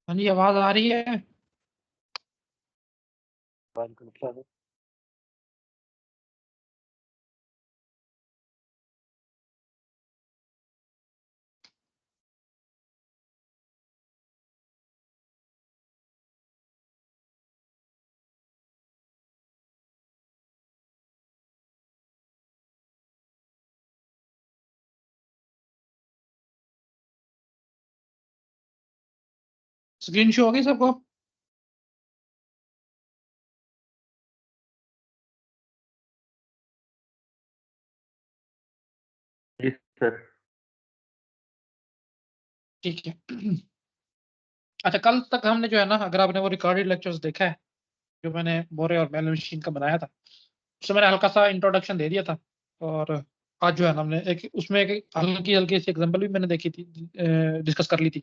हाँ जी, आवाज आ रही है। स्क्रीन शो होगी सबको? जी सर। ठीक है। अच्छा, कल तक हमने जो है ना, अगर आपने वो रिकॉर्डेड लेक्चर्स देखा है जो मैंने बोरे और मेल मशीन का बनाया था, उसमें मैंने हल्का सा इंट्रोडक्शन दे दिया था। और आज जो है ना, हमने एक उसमें एक हल्की हल्की सी एग्जांपल भी मैंने देखी थी, डिस्कस कर ली थी।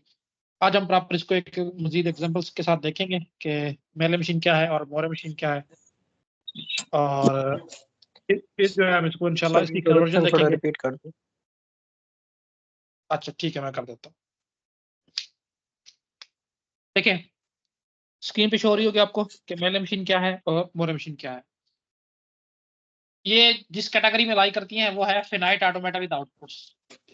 आज हम प्रॉपर इसको एक मजीद एग्जांपल्स के साथ देखेंगे कि मेल मशीन क्या है और मोरे मशीन क्या है। और फिर जो है हम इसको इंशाल्लाह इसकी कन्वर्जन इंट्रोडक्शन थोड़ा देखेंगे। रिपीट कर दो। अच्छा ठीक है, मैं कर देता हूँ। देखें, स्क्रीन पे शो हो रही होगी आपको कि मेल मशीन क्या है और मोरे मशीन क्या है। ये जिस कैटेगरी में लाई करती हैं वो है फिनाइट ऑटोमेटा विद आउटपुट्स।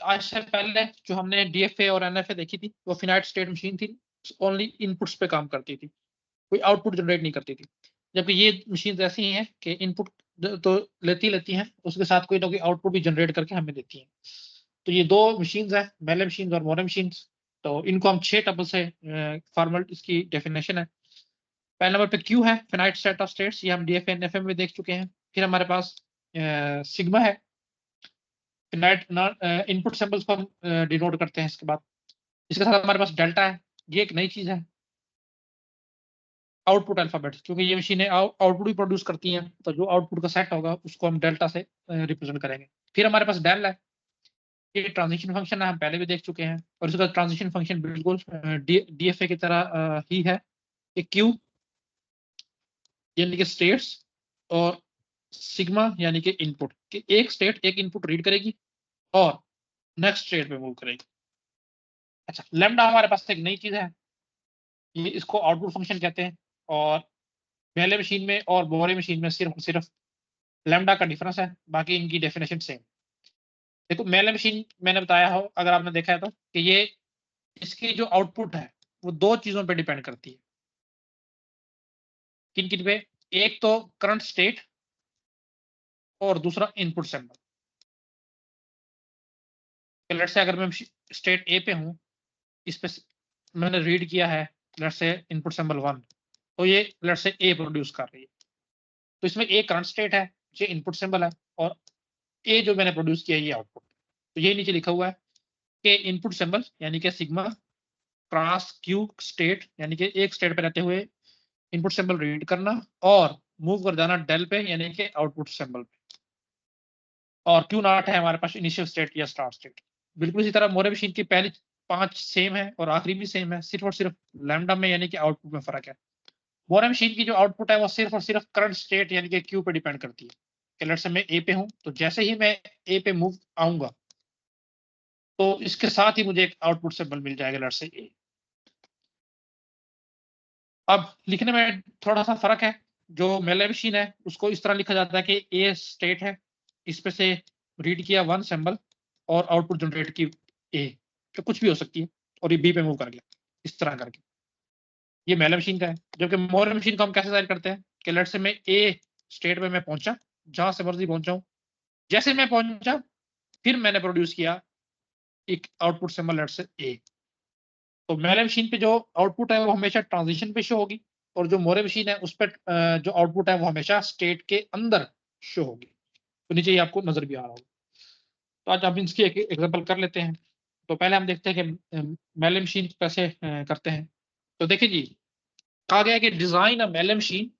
आज से पहले जो हमने डीएफए और एनएफए देखी थी वो फिनाइट स्टेट मशीन थी, ओनली इनपुट्स पे काम करती थी, कोई आउटपुट जनरेट नहीं करती थी। जबकि ये मशीन ऐसी हैं कि इनपुट तो लेती हैं, उसके साथ कोई ना कोई आउटपुट भी जनरेट करके हमें देती हैं। तो ये दो मशीन है, मेले मशीन और मोरे मशीन। तो इनको हम 6 टपल से फॉर्मल इसकी डेफिनेशन है। पहले नंबर पे क्यू है, फिनाइट सेट ऑफ स्टेट्स, ये हम डीएफए एनएफए में देख चुके हैं। फिर हमारे पास सिग्मा है, फिनाइट इनपुट सिंबल्स को हम डिनोट करते हैं। इसके बाद इसके साथ हमारे पास डेल्टा है, ये एक नई चीज है, आउटपुट अल्फाबेट, क्योंकि ये मशीनें आउटपुट भी प्रोड्यूस करती हैं, तो जो आउटपुट का सेट होगा उसको हम डेल्टा से रिप्रेजेंट करेंगे। फिर हमारे पास डेल है, ये ट्रांजिशन फंक्शन है, हम पहले भी देख चुके हैं। और इसका ट्रांजिशन फंक्शन बिल्कुल डीएफए की तरह ही है। क्यू यानी कि स्टेट्स, और सिग्मा यानी कि इनपुट, कि एक स्टेट एक इनपुट रीड करेगी और नेक्स्ट स्टेट पे मूव करेगी। अच्छा, लैम्डा हमारे पास एक नई चीज है, ये इसको आउटपुट फंक्शन कहते हैं। और पहले मशीन में और बोरे मशीन में सिर्फ लैम्डा का डिफरेंस है, बाकी इनकी डेफिनेशन सेम। देखो, मेले मशीन मैंने बताया हो, अगर आपने देखा है तो, कि ये इसकी जो आउटपुट है वो दो चीजों पे डिपेंड करती है। किन किन पे? एक तो करंट स्टेट और दूसरा इनपुट सिंबल। लेट्स से अगर मैं स्टेट ए पे हूं, इस पे मैंने रीड किया है लेट्स से इनपुट सिंबल 1, तो ये लेट्स से ए प्रोड्यूस कर रही है। तो इसमें ए करंट स्टेट है, ये इनपुट सिंबल है, और ए जो मैंने प्रोड्यूस किया ये आउटपुट। तो ये नीचे लिखा हुआ है कि इनपुट सिंबल यानी कि सिग्मा क्रॉस क्यू स्टेट, यानी कि एक स्टेट पे रहते हुए इनपुट सिंबल रीड करना और मूव कर जाना डेल पे यानी कि आउटपुट सिंबल पे। और क्यू नॉट है हमारे पास इनिशियल स्टेट या स्टार्ट स्टेट। बिल्कुल इसी तरह मोरे मशीन की पहली 5 सेम है और आखिरी भी सेम है, सिर्फ और सिर्फ लैम्डा में यानी कि आउटपुट में फर्क है। मोरे मशीन की जो आउटपुट है वो सिर्फ और सिर्फ करंट स्टेट यानी कि क्यू पे डिपेंड करती है। कि लेट्स से मैं ए पे हूं, तो जैसे ही मैं ए पे मूव आऊंगा तो इसके साथ ही मुझे एक आउटपुट सिंबल मिल जाएगा लेट्स से ए। अब लिखने में थोड़ा सा फर्क है। जो मेले मशीन है उसको इस तरह लिखा जाता है कि ए स्टेट है, इस पे से रीड किया 1 सिंबल और आउटपुट जनरेट की ए, तो कुछ भी हो सकती है, और ये बी पे मूव कर गया इस तरह करके। ये मेले मशीन का है। जबकि मोरे मशीन को हम कैसे जाहिर करते हैं कि लेट्स से मैं ए स्टेट में मैं पहुंचा, जहां से मर्जी पहुंचा हूं, जैसे मैं पहुंचा फिर मैंने प्रोड्यूस किया एक आउटपुट सिंबल लेट्स से ए। तो मेले मशीन पे जो आउटपुट है वो हमेशा ट्रांजिशन पे शो होगी, और जो मोरे मशीन है उस पर जो आउटपुट है वो हमेशा स्टेट के अंदर शो होगी। तो नीचे ये आपको नजर भी आ रहा होगा। तो आज हम इसकी एक एग्जांपल कर लेते हैं। तो पहले हम देखते हैं कि मेले मशीन कैसे करते हैं। तो देखिए जी, कहा गया है कि डिजाइन अ मेले मशीन,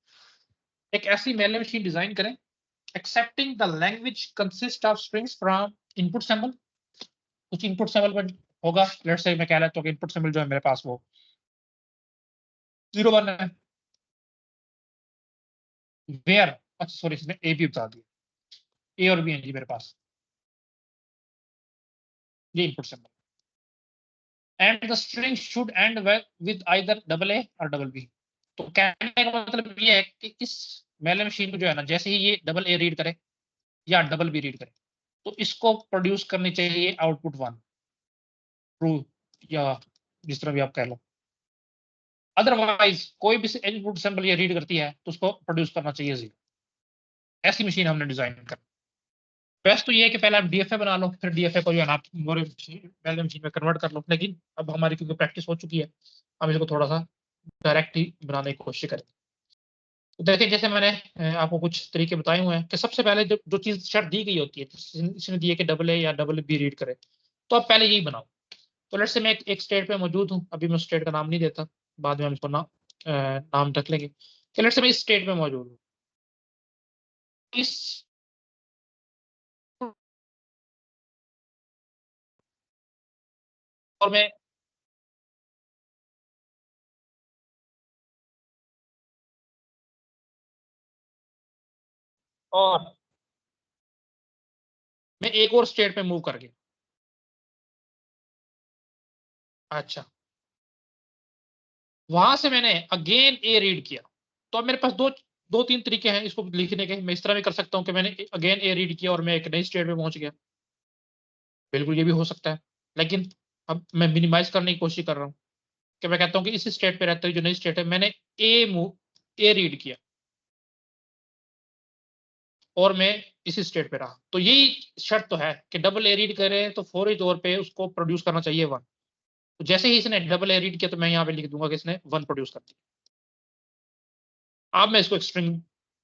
एक ऐसी मेले मशीन डिजाइन करें accepting the language consist of strings from input symbol. कुछ इनपुट सिंबल में होगा, लेट्स से मैं कह लेता हूं कि इनपुट सिंबल जो है मेरे पास वो 0 1 है। वेयर, अच्छा सॉरी, इसमें ए भी बता दिया, ए और बी है जी मेरे पास, ये input symbol. And the string should and with either double A और डबल बी। तो कहने का मतलब ये है कि इस मेले मशीन को जो है ना, जैसे ही ये डबल ए रीड करे या डबल बी रीड करे, तो इसको प्रोड्यूस करनी चाहिए आउटपुट 1, ट्रू या जिस तरह भी आप कह लो। अदरवाइज कोई भी इनपुट सिंबल ये रीड करती है तो उसको प्रोड्यूस करना चाहिए 0। ऐसी मशीन हमने डिजाइन कर। बेस्ट तो ये है कि पहले आप डीएफए बना लो, फिर डीएफए को जो है ना आप पहले मशीन में कन्वर्ट कर लो। लेकिन अब हमारी क्योंकि प्रैक्टिस हो चुकी है, हम इसको थोड़ा सा डायरेक्ट ही बनाने की कोशिश करें। तो देखिए, जैसे मैंने आपको कुछ तरीके बताए हुए हैं कि सबसे पहले जो चीज शर्त दी गई होती है, इसने दी है कि डबल ए या डबल बी रीड करे, तो आप पहले यही बनाओ। तो लेट्स से मैं एक स्टेट पे मौजूद हूँ, अभी मैं उस स्टेट का नाम नहीं देता, बाद में हम इसको नाम रख लेंगे कि लेट्स से मैं इस स्टेट में मौजूद हूँ। इस और और मैं एक और स्टेट पे मूव कर गया। अच्छा, वहां से मैंने अगेन ए रीड किया। तो अब मेरे पास दो दो तीन तरीके हैं इसको लिखने के। मैं इस तरह भी कर सकता हूँ कि मैंने अगेन ए रीड किया और मैं एक नई स्टेट में पहुंच गया। बिल्कुल ये भी हो सकता है। लेकिन अब मैं मिनिमाइज करने की कोशिश कर रहा हूँ कि मैं कहता हूँ कि इसी स्टेट पे रहते हुए जो नई स्टेट है, मैंने ए रीड किया और मैं इसी स्टेट पे रहा। तो यही शर्त तो है कि डबल ए रीड करे तो फौरी तौर पे उसको प्रोड्यूस करना चाहिए 1। तो जैसे ही इसने डबल ए रीड किया तो मैं यहाँ पे लिख दूंगा कि इसने 1 प्रोड्यूस कर दिया। अब मैं इसको एक स्ट्रिंग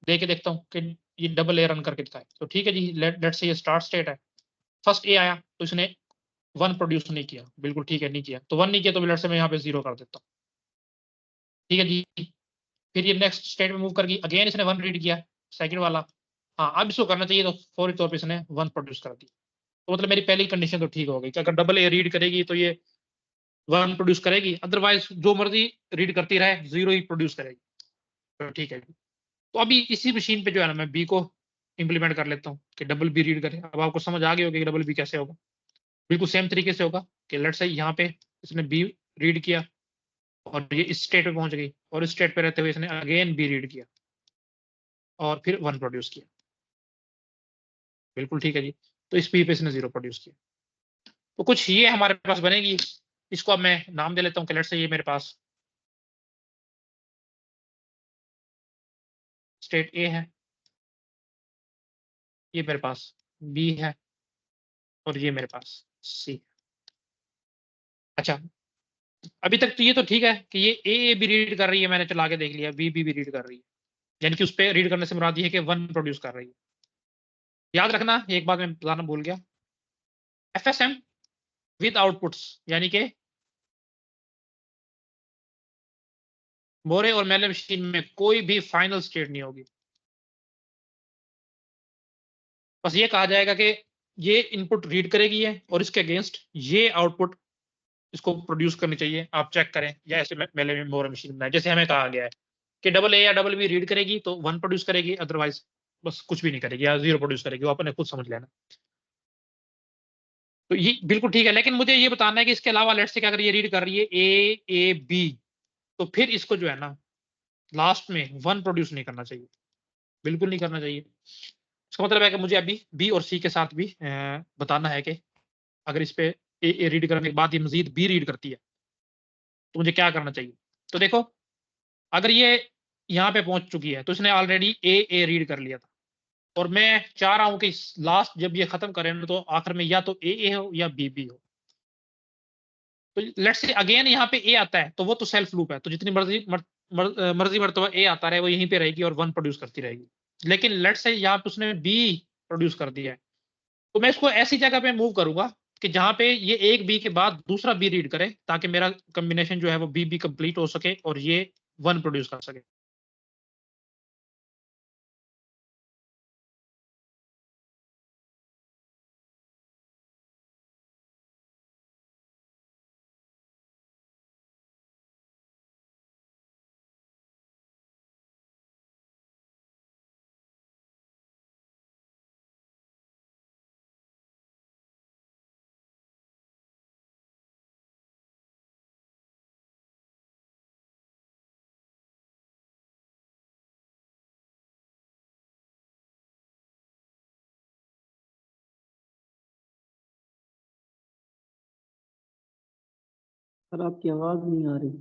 दे के देखता हूँ कि ये डबल ए रन करके दिखाए। तो ठीक है जी, लेट से ये स्टार्ट स्टेट है, फर्स्ट ए आया तो इसने 1 प्रोड्यूस नहीं किया। बिल्कुल ठीक है, नहीं किया। तो 1 नहीं किया तो लेट से मैं यहाँ पे 0 कर देता हूँ। ठीक है जी। फिर ये नेक्स्ट स्टेट में मूव कर गई, अगेन इसने 1 रीड किया, सेकंड वाला। हाँ, अब इसको करना चाहिए तो फौरी तौर पर इसने 1 प्रोड्यूस कर दिया। तो मतलब मेरी पहली कंडीशन तो ठीक हो गई कि अगर डबल ए रीड करेगी तो ये 1 प्रोड्यूस करेगी, अदरवाइज जो मर्जी रीड करती रहे 0 ही प्रोड्यूस करेगी। तो ठीक है। तो अभी इसी मशीन पे जो है ना मैं बी को इंप्लीमेंट कर लेता हूँ कि डबल बी रीड करे। अब आपको समझ आ गई होगी कि डबल बी कैसे होगा। बिल्कुल सेम तरीके से होगा कि लेट्स से यहाँ पे इसने बी रीड किया और ये इस स्टेट पे पहुंच गई, और इस स्टेट पे रहते हुए इसने अगेन बी रीड किया और फिर 1 प्रोड्यूस किया। बिल्कुल ठीक है जी। तो इस पी पे इसने 0 प्रोड्यूस किया। तो कुछ ये हमारे पास बनेगी। इसको अब मैं नाम दे लेता हूँ कि लेट्स से ये मेरे पास स्टेट ए है, ये मेरे पास बी है, और ये मेरे पास सी। अच्छा, अभी तक तो ये तो ठीक है कि ये ए भी रीड कर रही है, मैंने चला के देख लिया, बी भी रीड कर रही है। यानी कि उस पर रीड करने से मुराद ये है कि 1 प्रोड्यूस कर रही है। याद रखना एक बात मैं बताना भूल गया, एफएसएम विद आउटपुट्स, यानी कि मोरे और मेले मशीन में कोई भी फाइनल स्टेट नहीं होगी। बस ये कहा जाएगा कि ये इनपुट रीड करेगी है और इसके अगेंस्ट ये आउटपुट इसको प्रोड्यूस करनी चाहिए। आप चेक करें, या ऐसे मेले में मोरे मशीन बनाए जैसे हमें कहा गया है कि डबल ए या डबल बी रीड करेगी तो 1 प्रोड्यूस करेगी, अदरवाइज बस कुछ भी नहीं करेगी या 0 प्रोड्यूस करेगी। वो अपने खुद समझ लेना। तो ये बिल्कुल ठीक है। लेकिन मुझे ये बताना है कि इसके अलावा लेट्स से अगर ये रीड कर रही है ए बी, तो फिर इसको जो है ना लास्ट में 1 प्रोड्यूस नहीं करना चाहिए। बिल्कुल नहीं करना चाहिए। इसका मतलब है कि मुझे अभी बी और सी के साथ भी बताना है कि अगर इस पे ए रीड करने के बाद ये मजीद बी रीड करती है तो मुझे क्या करना चाहिए। तो देखो, अगर ये यहाँ पे पहुंच चुकी है तो इसने ऑलरेडी ए रीड कर लिया था, और मैं चाह रहा हूं कि लास्ट जब ये खत्म करें ना, तो आखिर में या तो ए हो या बी हो। तो लेट्स से अगेन यहाँ पे ए आता है तो वो तो सेल्फ लूप है, तो जितनी मर्जी मरतबा ए आता रहे वो यहीं पे रहेगी और 1 प्रोड्यूस करती रहेगी। लेकिन लेट्स से यहाँ पे उसने बी प्रोड्यूस कर दिया है, तो मैं इसको ऐसी जगह पे मूव करूंगा कि जहां पे ये एक बी के बाद दूसरा बी रीड करे, ताकि मेरा कॉम्बिनेशन जो है वो बी बी कंप्लीट हो सके और ये 1 प्रोड्यूस कर सके। सर आपकी आवाज नहीं आ रही।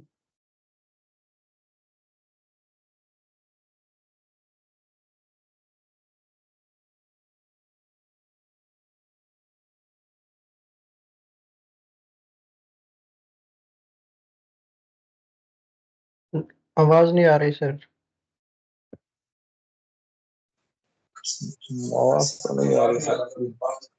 आवाज नहीं आ रही सर। आवाज तो नहीं आ रही सर।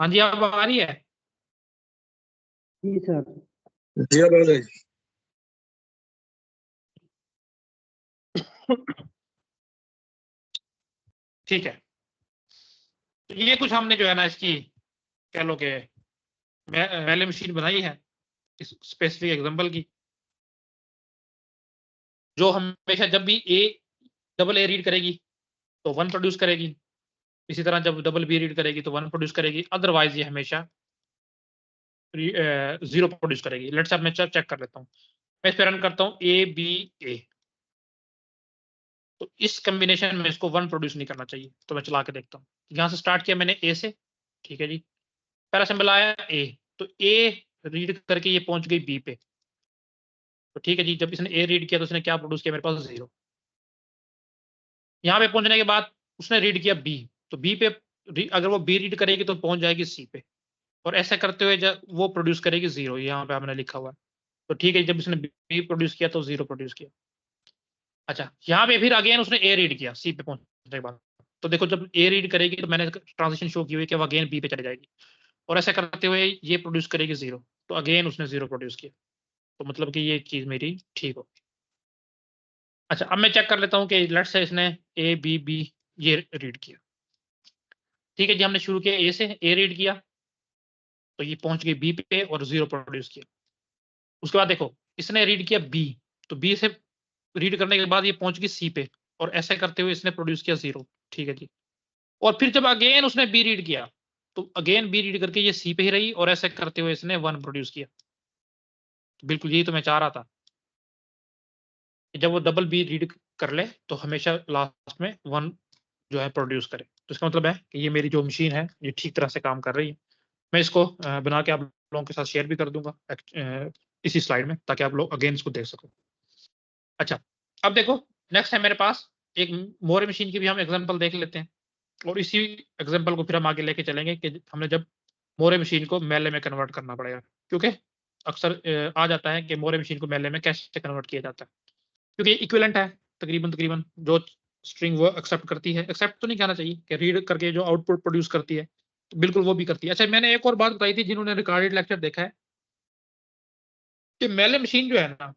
हाँ जी, अब आ रही है। जी सर। दिया बोले। ठीक है, तो ये कुछ हमने जो है ना इसकी कह लो कि पहले मशीन बनाई है इस स्पेसिफिक एग्जांपल की, जो हमेशा जब भी डबल ए रीड करेगी तो 1 प्रोड्यूस करेगी, इसी तरह जब डबल बी रीड करेगी तो 1 प्रोड्यूस करेगी, अदरवाइज ये हमेशा 0 प्रोड्यूस करेगी। लेट्स से मैं चेक कर लेता हूँ, मैं इस पे रन करता हूँ ए बी ए, तो इस कॉम्बिनेशन में इसको 1 प्रोड्यूस नहीं करना चाहिए। तो मैं चला के देखता हूँ, यहाँ से स्टार्ट किया मैंने ए से, ठीक है जी, पहला सिंबल आया ए, तो ए रीड करके ये पहुंच गई बी पे, तो ठीक है जी, जब इसने ए रीड किया तो उसने क्या प्रोड्यूस किया, मेरे पास 0। यहाँ पे पहुंचने के बाद उसने रीड किया बी, तो बी पे अगर वो बी रीड करेगी तो पहुंच जाएगी सी पे, और ऐसा करते हुए जब वो प्रोड्यूस करेगी 0, यहाँ पे हमने लिखा हुआ है। तो ठीक है, जब इसने बी प्रोड्यूस किया तो 0 प्रोड्यूस किया। अच्छा, यहाँ पे फिर अगेन उसने ए रीड किया सी पे पहुंचने के बाद, तो देखो जब ए रीड करेगी तो मैंने ट्रांजिशन शो की हुई कि वो अगेन बी पे चली जाएगी, और ऐसा करते हुए ये प्रोड्यूस करेगी 0, तो अगेन उसने 0 प्रोड्यूस किया, तो मतलब कि ये चीज मेरी ठीक हो। अच्छा, अब मैं चेक कर लेता हूँ कि लेट्स से इसने ए बी बी ये रीड किया, ठीक है जी, हमने शुरू किया ए से, ए रीड किया तो ये पहुंच गई बी पे और 0 प्रोड्यूस किया। उसके बाद देखो इसने रीड किया बी, तो बी से रीड करने के बाद ये पहुंच गई सी पे, और ऐसे करते हुए इसने प्रोड्यूस किया 0, ठीक है जी। और फिर जब अगेन उसने बी रीड किया तो अगेन बी रीड करके ये सी पे ही रही, और ऐसे करते हुए इसने 1 प्रोड्यूस किया। तो बिल्कुल यही तो मैं चाह रहा था कि जब वो डबल बी रीड कर ले तो हमेशा लास्ट में 1 जो है प्रोड्यूस करे। तो इसका मतलब है कि ये मेरी जो मशीन है ये ठीक तरह से काम कर रही है। मैं इसको बना के आप लोगों के साथ शेयर भी कर दूंगा इसी स्लाइड में, ताकि आप लोग अगेन इसको देख सको। अच्छा, अब देखो नेक्स्ट है मेरे पास एक मोरे मशीन की भी हम एग्जांपल देख लेते हैं, और इसी एग्जांपल को फिर हम आगे लेके चलेंगे कि हमने जब मोरे मशीन को मेले में कन्वर्ट करना पड़ेगा, क्योंकि अक्सर आ जाता है कि मोरे मशीन को मेले में कैसे कन्वर्ट किया जाता है, क्योंकि इक्विवेलेंट है तकरीबन तकरीबन जो स्ट्रिंग वो एक्सेप्ट करती है, एक्सेप्ट तो नहीं कहना चाहिए कि रीड करके जो आउटपुट प्रोड्यूस करती है तो बिल्कुल वो भी करती है। अच्छा, मैंने एक और बात बताई थी जिन्होंने रिकॉर्डेड लेक्चर देखा है कि मेले मशीन जो है ना,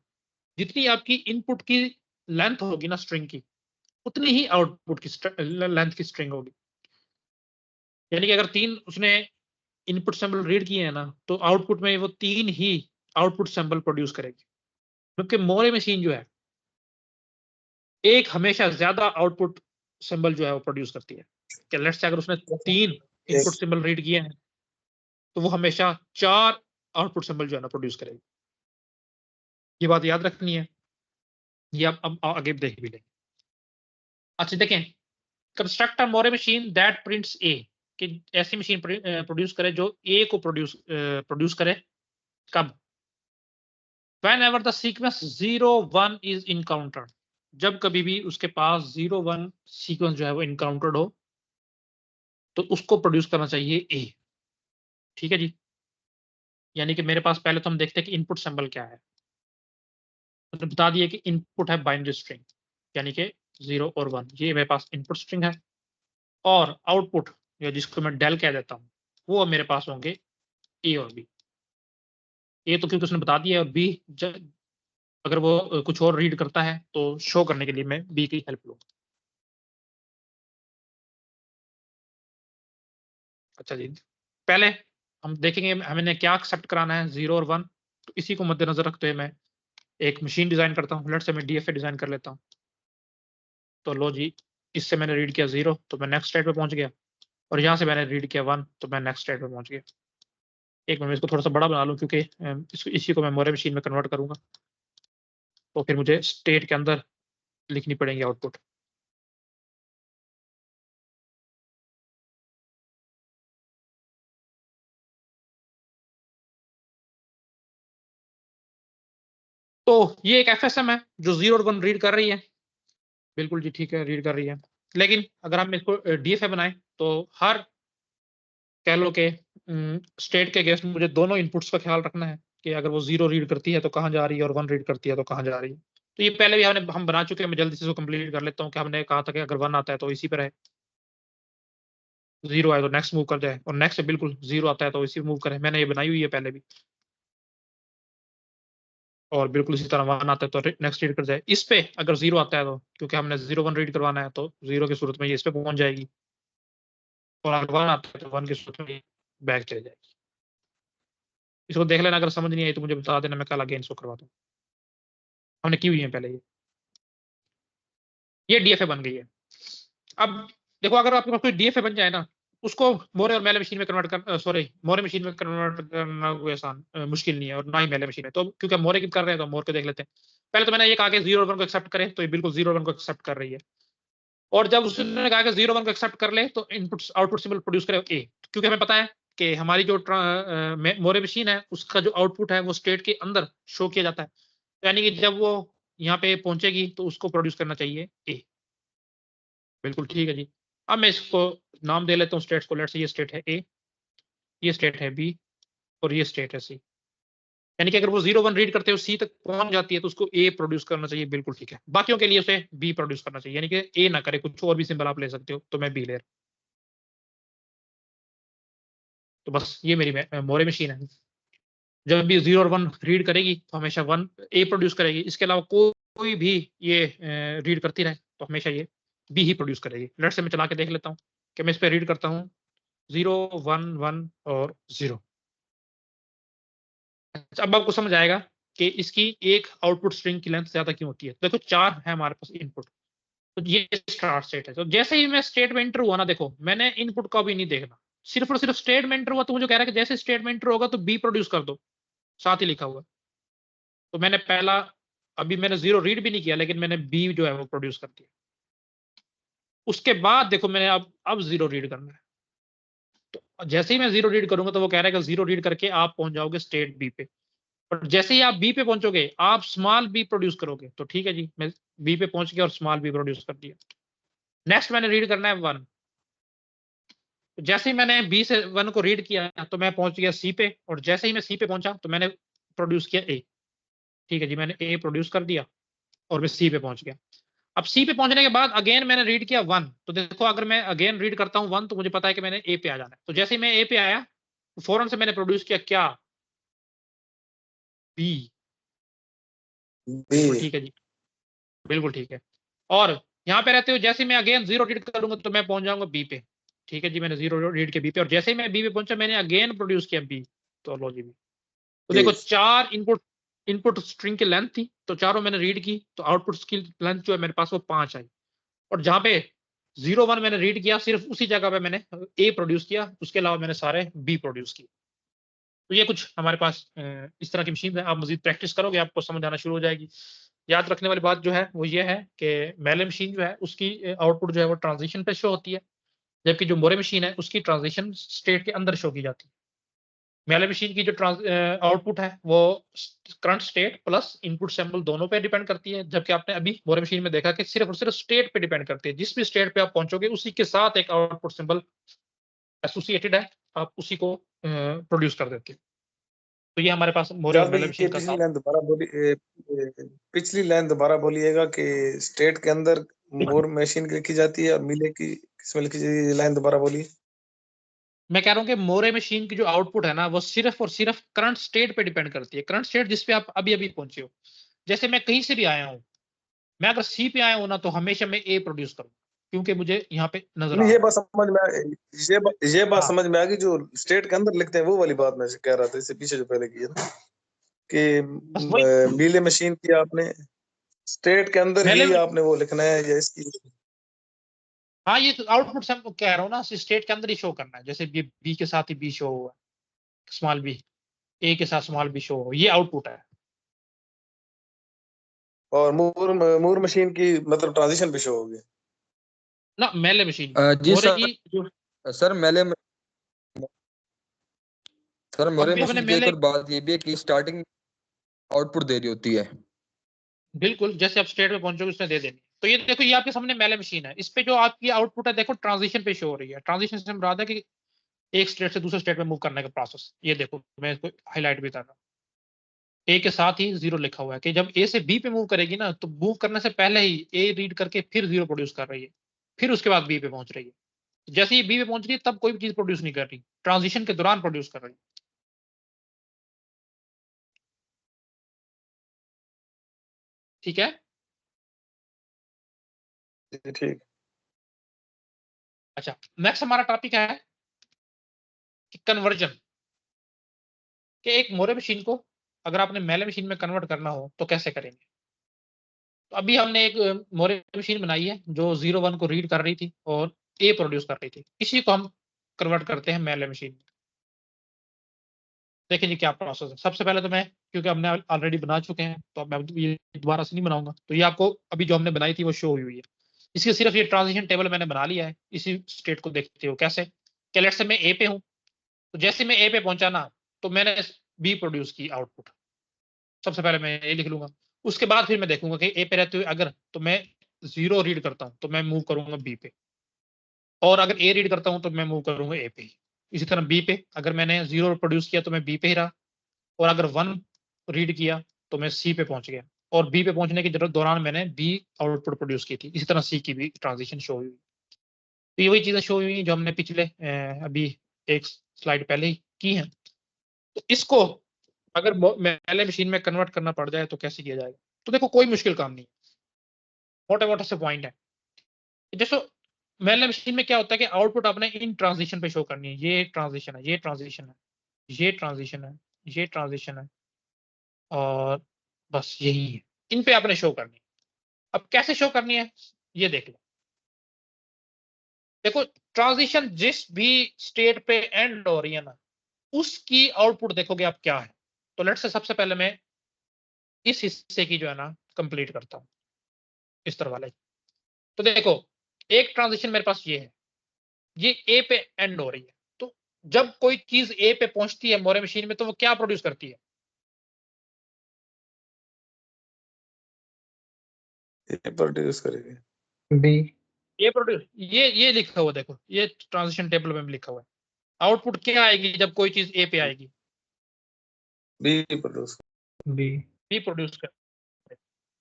जितनी आपकी इनपुट की लेंथ होगी ना स्ट्रिंग की, उतनी ही आउटपुट की लेंथ की स्ट्रिंग होगी। यानी कि अगर 3 उसने इनपुट सिंबल रीड किए हैं ना, तो आउटपुट में वो 3 ही आउटपुट सिंबल प्रोड्यूस करेगी, क्योंकि मोरे मशीन जो है एक हमेशा ज्यादा आउटपुट सिंबल जो है वो प्रोड्यूस करती है। कि लेट्स से अगर उसने 3 इनपुट सिंबल रीड किए हैं तो वो हमेशा 4 आउटपुट सिंबल जो है ना प्रोड्यूस करेगी। ये बात याद रखनी है, ये अब आगे देख भी लेंगे। अच्छा देखें, construct a Moore machine that prints A, कि ऐसी मशीन प्रोड्यूस करे जो ए को प्रोड्यूस करे कब, whenever the sequence 0 1 is encountered, जब कभी भी उसके पास 0 1 सीक्वेंस जो है वो इनकाउंटर्ड हो तो उसको प्रोड्यूस करना चाहिए ए, ठीक है जी। यानी कि मेरे पास पहले तो हम देखते हैं कि इनपुट सिंबल क्या है, तो बता दिए कि इनपुट है बाइनरी स्ट्रिंग, यानी कि 0 और 1, ये मेरे पास इनपुट स्ट्रिंग है, और आउटपुट या जिसको मैं डेल कह देता हूँ वो मेरे पास होंगे ए और बी। ए तो क्योंकि उसने बता दिया, और बी अगर वो कुछ और रीड करता है तो शो करने के लिए मैं बी की हेल्प लूंगा। अच्छा जी, पहले हम देखेंगे हमें क्या एक्सेप्ट कराना है 0 और 1। तो इसी को मद्देनजर रखते हुए मैं एक मशीन डिजाइन करता हूँ। लेट से मैं डीएफए डिजाइन कर लेता हूँ। तो लो जी, इससे मैंने रीड किया 0 तो मैं नेक्स्ट स्टेट पे पहुंच गया, और यहाँ से मैंने रीड किया 1 तो मैं नेक्स्ट स्टेट पे पहुंच गया। एक मिनट, इसको थोड़ा सा बड़ा बना लूँ क्योंकि इसी को मैं मोरे मशीन में कन्वर्ट करूंगा, तो फिर मुझे स्टेट के अंदर लिखनी पड़ेगी आउटपुट। तो ये एक एफएसएम है जो 0 और 1 रीड कर रही है। बिल्कुल जी, ठीक है, रीड कर रही है। लेकिन अगर हम इसको डीएफए बनाएं तो हर कह लो कि स्टेट के अगेंस्ट मुझे दोनों इनपुट्स का ख्याल रखना है कि अगर वो 0 रीड करती है तो कहाँ जा रही है, और 1 रीड करती है तो कहाँ जा रही है। तो ये पहले भी हम बना चुके हैं। मैं जल्दी से इसको कंप्लीट कर लेता हूँ कि हमने कहा था कि अगर 1 आता है तो इसी पर है, 0 आए तो नेक्स्ट मूव कर जाए, और नेक्स्ट बिल्कुल 0 आता है तो इसी मूव करे। मैंने ये बनाई हुई है पहले भी। और बिल्कुल इसी तरह 1 आता है तो नेक्स्ट रीड कर जाए। इस पे अगर 0 आता है तो, क्योंकि हमने 0 1 रीड करवाना है, तो 0 की सूरत में ये इस पे पहुंच जाएगी, और अगर 1 आता है तो 1 की सूरत में बैक चले जाएगी। इसको देख लेना, अगर समझ नहीं आई तो मुझे बता देना, मैं कल अगेन इसको करवा दूँ। हमने की हुई है पहले ये डीएफए बन गई है। अब देखो, अगर आपके पास कोई डीएफए बन जाए ना, उसको मोरे और मेले मशीन में कन्वर्ट कर, सॉरी, मोरे मशीन में कन्वर्ट करना कोई आसान मुश्किल नहीं है, और ना ही मेले मशीन में। तो क्योंकि हम मोरे की कर रहे हैं तो मोर को देख लेते हैं। पहले तो मैंने ये कहा कि 0 और 1 को एक्सेप्ट करे, तो ये बिल्कुल 0 और 1 को एक्सेप्ट कर रही है। और जब उसने कहा कि 0 1 को एक्सेप्ट कर ले तो इनपुट आउटपुट सिंबल प्रोड्यूस करे ए, क्योंकि हमें पता है कि हमारी जो मोरे मशीन है उसका जो आउटपुट है वो स्टेट के अंदर शो किया जाता है। यानी कि जब वो यहाँ पे पहुंचेगी तो उसको प्रोड्यूस करना चाहिए ए। बिल्कुल ठीक है जी। अब मैं इसको नाम दे लेता हूँ स्टेट्स को। लेट्स से ये स्टेट है ए, ये स्टेट है बी, और ये स्टेट है सी। यानी कि अगर वो 0 1 रीड करते हो सी तक पहुंच जाती है तो उसको ए प्रोड्यूस करना चाहिए। बिल्कुल ठीक है। बाकियों के लिए उसे बी प्रोड्यूस करना चाहिए, यानी कि ए ना करे, कुछ और भी सिंबल आप ले सकते हो, तो मैं बी ले रहा हूं। तो बस ये मेरी मोरे मशीन है। जब भी 0 और 1 रीड करेगी तो हमेशा 1 ए प्रोड्यूस करेगी। इसके अलावा कोई भी ये रीड करती रहे तो हमेशा ये बी ही प्रोड्यूस करेगी। लेट से मैं चला के देख लेता हूँ कि मैं इस पर रीड करता हूँ 0 1 1 और 0। अच्छा, अब आपको समझ आएगा कि इसकी एक आउटपुट स्ट्रिंग की लेंथ ज्यादा क्यों होती है। देखो 4 है हमारे पास इनपुट, तो ये स्टार्ट स्टेट है। तो जैसे ही मैं स्टेट में एंटर हुआ ना, देखो मैंने इनपुट का भी नहीं देखना, सिर्फ और सिर्फ स्टेट में एंटर हुआ तो मुझे कह रहा है कि जैसे स्टेट में एंटर होगा तो बी प्रोड्यूस कर दो, साथ ही लिखा हुआ। तो मैंने पहला, अभी मैंने 0 रीड भी नहीं किया लेकिन मैंने बी जो है वो प्रोड्यूस कर दिया। उसके बाद देखो मैंने अब 0 रीड करना है। तो जैसे ही मैं 0 रीड करूंगा तो वो कह रहा है कि 0 रीड करके आप पहुंच जाओगे स्टेट बी पे, और जैसे ही आप बी पे पहुंचोगे आप स्मॉल बी प्रोड्यूस करोगे। तो ठीक है जी, मैं बी पे पहुंच गया और स्मॉल बी प्रोड्यूस कर दिया। नेक्स्ट मैंने रीड करना है 1। तो जैसे ही मैंने बी से 1 को रीड किया तो मैं पहुंच गया सी पे, और जैसे ही मैं सी पे पहुंचा तो मैंने प्रोड्यूस किया ए। ठीक है जी, मैंने ए प्रोड्यूस कर दिया और मैं सी पे पहुंच गया। अब सी पे पहुंचने के बाद अगेन मैंने रीड किया 1। तो देखो अगर मैं अगेन रीड करता हूँ 1 तो मुझे पता है कि मैंने ए पे आ जाना है। तो जैसे ही मैं ए पे आया तो फौरन से मैंने प्रोड्यूस किया क्या, बी। बिल्कुल बी। ठीक है जी, बिल्कुल ठीक है। और यहाँ पे रहते हो जैसे ही मैं अगेन 0 रीड करूंगा तो मैं पहुंच जाऊंगा बी पे। ठीक है जी, मैंने 0 रीड किया बी पे, और जैसे ही मैं बी पे पहुंचा मैंने अगेन प्रोड्यूस किया बी। तो लो जी बी। तो देखो Yes. 4 इनपुट इनपुट स्ट्रिंग की लेंथ थी, तो चारों मैंने रीड की, तो आउटपुट की लेंथ जो है मेरे पास वो 5 आई। और जहां पे 0 1 मैंने रीड किया सिर्फ उसी जगह पे मैंने ए प्रोड्यूस किया, उसके अलावा मैंने सारे बी प्रोड्यूस किए। तो ये कुछ हमारे पास इस तरह की मशीन है। आप मजीद प्रैक्टिस करोगे आपको समझ आना शुरू हो जाएगी। याद रखने वाली बात जो है वो ये है कि मेले मशीन जो है उसकी आउटपुट जो है वो ट्रांजिशन पे शो होती है, जबकि जो मोरे मशीन है उसकी ट्रांजिशन स्टेट के अंदर शो की जाती है। मेले मशीन की जो आउटपुट है वो current state plus input sample दोनों पे डिपेंड करती है, जबकि आपने अभी मोरे मशीन में देखा कि सिर्फ और सिर्फ स्टेट पे डिपेंड करती है। जिस भी स्टेट पे आप पहुंचोगे उसी के साथ एक आउटपुट सिंबल एसोसिएटेड है, आप उसी को प्रोड्यूस कर देते हैं। तो ये हमारे पास मोरे और जावेद भाई मेले इसके मशीन का पिछली काम। लाइन दोबारा बोली पिछली लाइन दोबारा बोलिएगा कि स्टेट के अंदर मोर मशीन लिखी जाती है और मिले की किसमें लिखी जाती है, लाइन दोबारा बोलिए। मैं कह रहा हूँ कि मोरे मशीन की जो आउटपुट है ना वो सिर्फ और सिर्फ करंट स्टेट पे डिपेंड करती है, करंट स्टेट जिस पे आप अभी अभी पहुंचे हो। जैसे मैं कहीं से भी आया हूँ, मैं अगर सी पे आया हूँ ना तो हमेशा मैं ए प्रोड्यूस करूँ, क्योंकि मुझे यहाँ पे नजर आ नहीं, ये रहा है। बात समझ में ये बात हाँ। समझ में आ गई, जो स्टेट के अंदर लिखते हैं वो वाली बात मैं कह रहा था, इससे पीछे जो पहले की है ना, कि बस वही मीले मशीन की आपने स्टेट के अंदर मेले ही में, आपने वो लिखना है, या इसकी हाँ ये आउटपुट से मैं कह रहा हूँ ना, स्टेट के अंदर ही शो करना है। जैसे ये बी के साथ ही बी शो हुआ, स्मॉल बी, ए के साथ स्मॉल बी शो हो, ये आउटपुट है। और मूर मशीन की मतलब ट्रांजिशन भी शो होगी। ना मेले मशीन जी मोरे सर। की जो, सर मोरे अब भी अपने मशीन की एक मेले, और बात ये भी है कि स्टार्टिंग आउटपुट दे रही होती है। बिल्कुल जैसे आप स्टेट पे पहुंचोगे उसने दे देनी। तो ये देखो, ये आपके सामने मेले मशीन है, इस पे जो आपकी आउटपुट है देखो ट्रांजिशन पे शो हो रही है। ट्रांजिशन से मुराद है कि एक स्टेट से दूसरे स्टेट में मूव करने का प्रोसेस। ये देखो मैं इसको हाईलाइट भी कर रहा हूँ, ए के साथ ही जीरो लिखा हुआ है कि जब ए से बी पे मूव करेगी ना, तो मूव करने से पहले ही ए रीड करके फिर जीरो प्रोड्यूस कर रही है, फिर उसके बाद बी पे पहुंच रही है। जैसे ही बी पे पहुंच रही है तब कोई भी चीज प्रोड्यूस नहीं कर रही, ट्रांजिशन के दौरान प्रोड्यूस कर रही है। ठीक है। ठीक। अच्छा, नेक्स्ट हमारा टॉपिक है कि कन्वर्जन, कि एक मोरे मशीन को अगर आपने मेले मशीन में कन्वर्ट करना हो तो कैसे करेंगे। तो अभी हमने एक मोरे मशीन बनाई है जो 01 को रीड कर रही थी और ए प्रोड्यूस कर रही थी। इसी को हम कन्वर्ट करते हैं मेले मशीन में। देखें जी क्या प्रोसेस है। सबसे पहले तो मैं, क्योंकि हमने ऑलरेडी बना चुके हैं तो अब मैं ये दोबारा से नहीं बनाऊंगा, तो ये आपको अभी जो हमने बनाई थी वो शो हुई है। इसकी सिर्फ ये ट्रांजिशन टेबल मैंने बना लिया है। इसी स्टेट को देखते हो कैसे, कि लेट्स से मैं ए पे हूं, तो जैसे मैं ए पे पहुंचा ना, तो मैंने बी प्रोड्यूस की आउटपुट। सबसे पहले मैं ए लिख लूंगा, उसके बाद फिर मैं देखूंगा कि ए पे रहते हुए अगर तो मैं 0 रीड करता हूं तो मैं मूव करूंगा बी पे, और अगर ए रीड करता हूं तो मैं मूव करूंगा ए पे ही। इसी तरह बी पे अगर मैंने 0 प्रोड्यूस किया तो मैं बी पे ही रहा, और अगर 1 रीड किया तो मैं सी पे पहुंच गया, और बी पे पहुंचने के दौरान मैंने बी आउटपुट प्रोड्यूस की थी। इसी तरह सी की भी ट्रांजिशन शो हुई। तो ये वही चीजें शो हुई जो हमने पिछले अभी एक स्लाइड पहले ही की हैं। तो इसको अगर मेले मशीन में कन्वर्ट करना पड़ जाए तो कैसे किया जाएगा। तो देखो कोई मुश्किल काम नहीं, मोटे मोटे से पॉइंट है। जैसे मेले मशीन में क्या होता है कि आउटपुट आपने इन ट्रांजिशन पे शो करनी है। ये ट्रांजिशन है, ये ट्रांजिशन है, ये ट्रांजिशन है, ये ट्रांजिशन है, और बस यही है, इन पे आपने शो करनी है। अब कैसे शो करनी है ये देख लो। देखो ट्रांजिशन जिस भी स्टेट पे एंड हो रही है ना, उसकी आउटपुट देखोगे आप क्या है। तो लेट्स से सबसे पहले मैं इस हिस्से की जो है ना कंप्लीट करता हूं, इस तरह वाले। तो देखो एक ट्रांजिशन मेरे पास ये है, ये ए पे एंड हो रही है। तो जब कोई चीज ए पे पहुंचती है मोरे मशीन में तो वो क्या प्रोड्यूस करती है। ये प्रोड्यूस करेगी बी। ये प्रोड्यूस, ये लिखा हुआ देखो, ये ट्रांजिशन टेबल में भी लिखा हुआ है। आउटपुट क्या आएगी जब कोई चीज ए पे आएगी, B produce. B. B produce कर।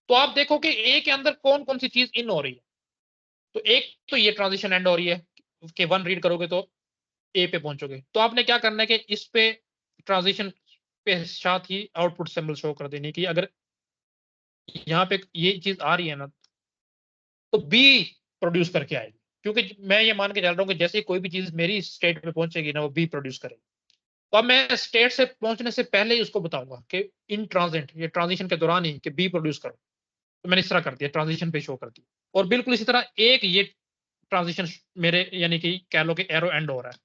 तो आप देखो कि ए के अंदर कौन कौन सी चीज इन हो रही है। तो एक तो ये ट्रांजिशन एंड हो रही है कि 1 रीड करोगे तो ए पे पहुंचोगे। तो आपने क्या करना है कि इस पे ट्रांजिशन पे साथ ही आउटपुट सिंबल शो कर देने की। अगर यहाँ पे ये चीज आ रही है ना, तो बी प्रोड्यूस करके आएगी, क्योंकि मैं ये मान के चल रहा हूँ कि जैसे ही कोई भी चीज मेरी स्टेट पे पहुंचेगी ना, वो बी प्रोड्यूस करेगी। तो अब मैं स्टेट से पहुंचने से पहले ही उसको बताऊंगा कि इन ट्रांजिट, ये ट्रांजिशन के दौरान ही कि बी प्रोड्यूस करो। तो मैंने इस तरह कर दिया, ट्रांजिशन पे शो कर दिया। और बिल्कुल इसी तरह एक ये ट्रांजिशन मेरे यानी कि कह लो कि एरो एंड हो रहा है,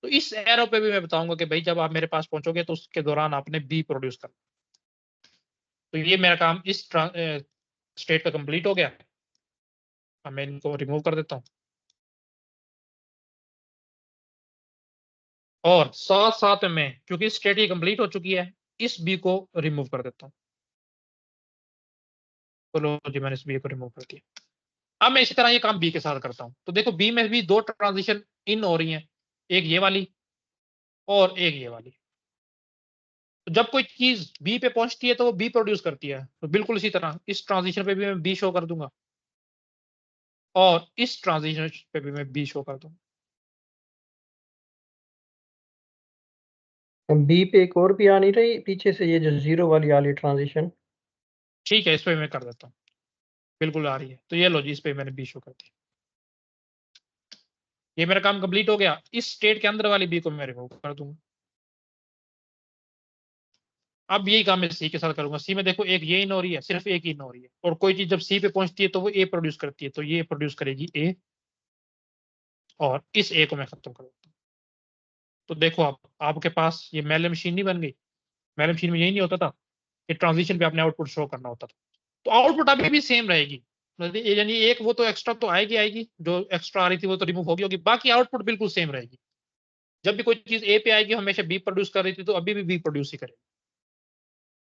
तो इस एरो पे भी मैं बताऊंगा कि भाई जब आप मेरे पास पहुंचोगे तो उसके दौरान आपने बी प्रोड्यूस करना। तो ये मेरा काम इस स्टेट का कंप्लीट हो गया। अब मैं इनको रिमूव कर देता हूं, और साथ साथ में क्योंकि स्टेट ये कंप्लीट हो चुकी है, इस बी को रिमूव कर देता हूं। चलो जी, मैंने इस बी को रिमूव कर दिया। अब मैं इसी तरह ये काम बी के साथ करता हूं। तो देखो बी में भी 2 ट्रांजिशन इन हो रही हैं, एक ये वाली और एक ये वाली। तो जब कोई चीज बी पे पहुंचती है तो वो बी प्रोड्यूस करती है। तो बिल्कुल इसी तरह इस ट्रांजिशन पे भी मैं बी शो कर दूंगा, और इस ट्रांजिशन पे भी मैं बी शो कर दूंगा। बी पे एक और भी आ नहीं रही पीछे से, ये जो जीरो वाली आ रही ट्रांजिशन। ठीक है, इस पे मैं कर देता हूँ, बिल्कुल आ रही है। तो ये लो जी, इस पे मैंने बी शो कर दी। ये मेरा काम कंप्लीट हो गया। इस स्टेट के अंदर वाली बी को मैं रिमूव कर दूंगा। अब यही काम मैं सी के साथ करूंगा। सी में देखो एक ये इन हो रही है, सिर्फ एक इन हो रही है, और कोई चीज जब सी पे पहुंचती है तो वो ए प्रोड्यूस करती है, तो ये प्रोड्यूस करेगी ए, और इस ए को मैं खत्म कर देता हूँ। तो देखो आप, आपके पास ये मेले मशीन नहीं बन गई। मेले मशीन में यही नहीं होता था कि ट्रांजिशन पे अपने आउटपुट शो करना होता था। तो आउटपुट अभी भी सेम रहेगी, मतलब यानी एक वो तो एक्स्ट्रा तो आएगी, जो एक्स्ट्रा आ रही थी वो तो रिमूव होगी, बाकी आउटपुट बिल्कुल सेम रहेगी। जब भी कोई चीज ए पे आएगी हमेशा बी प्रोड्यूस कर रही थी, तो अभी भी बी प्रोड्यूस ही करेगी।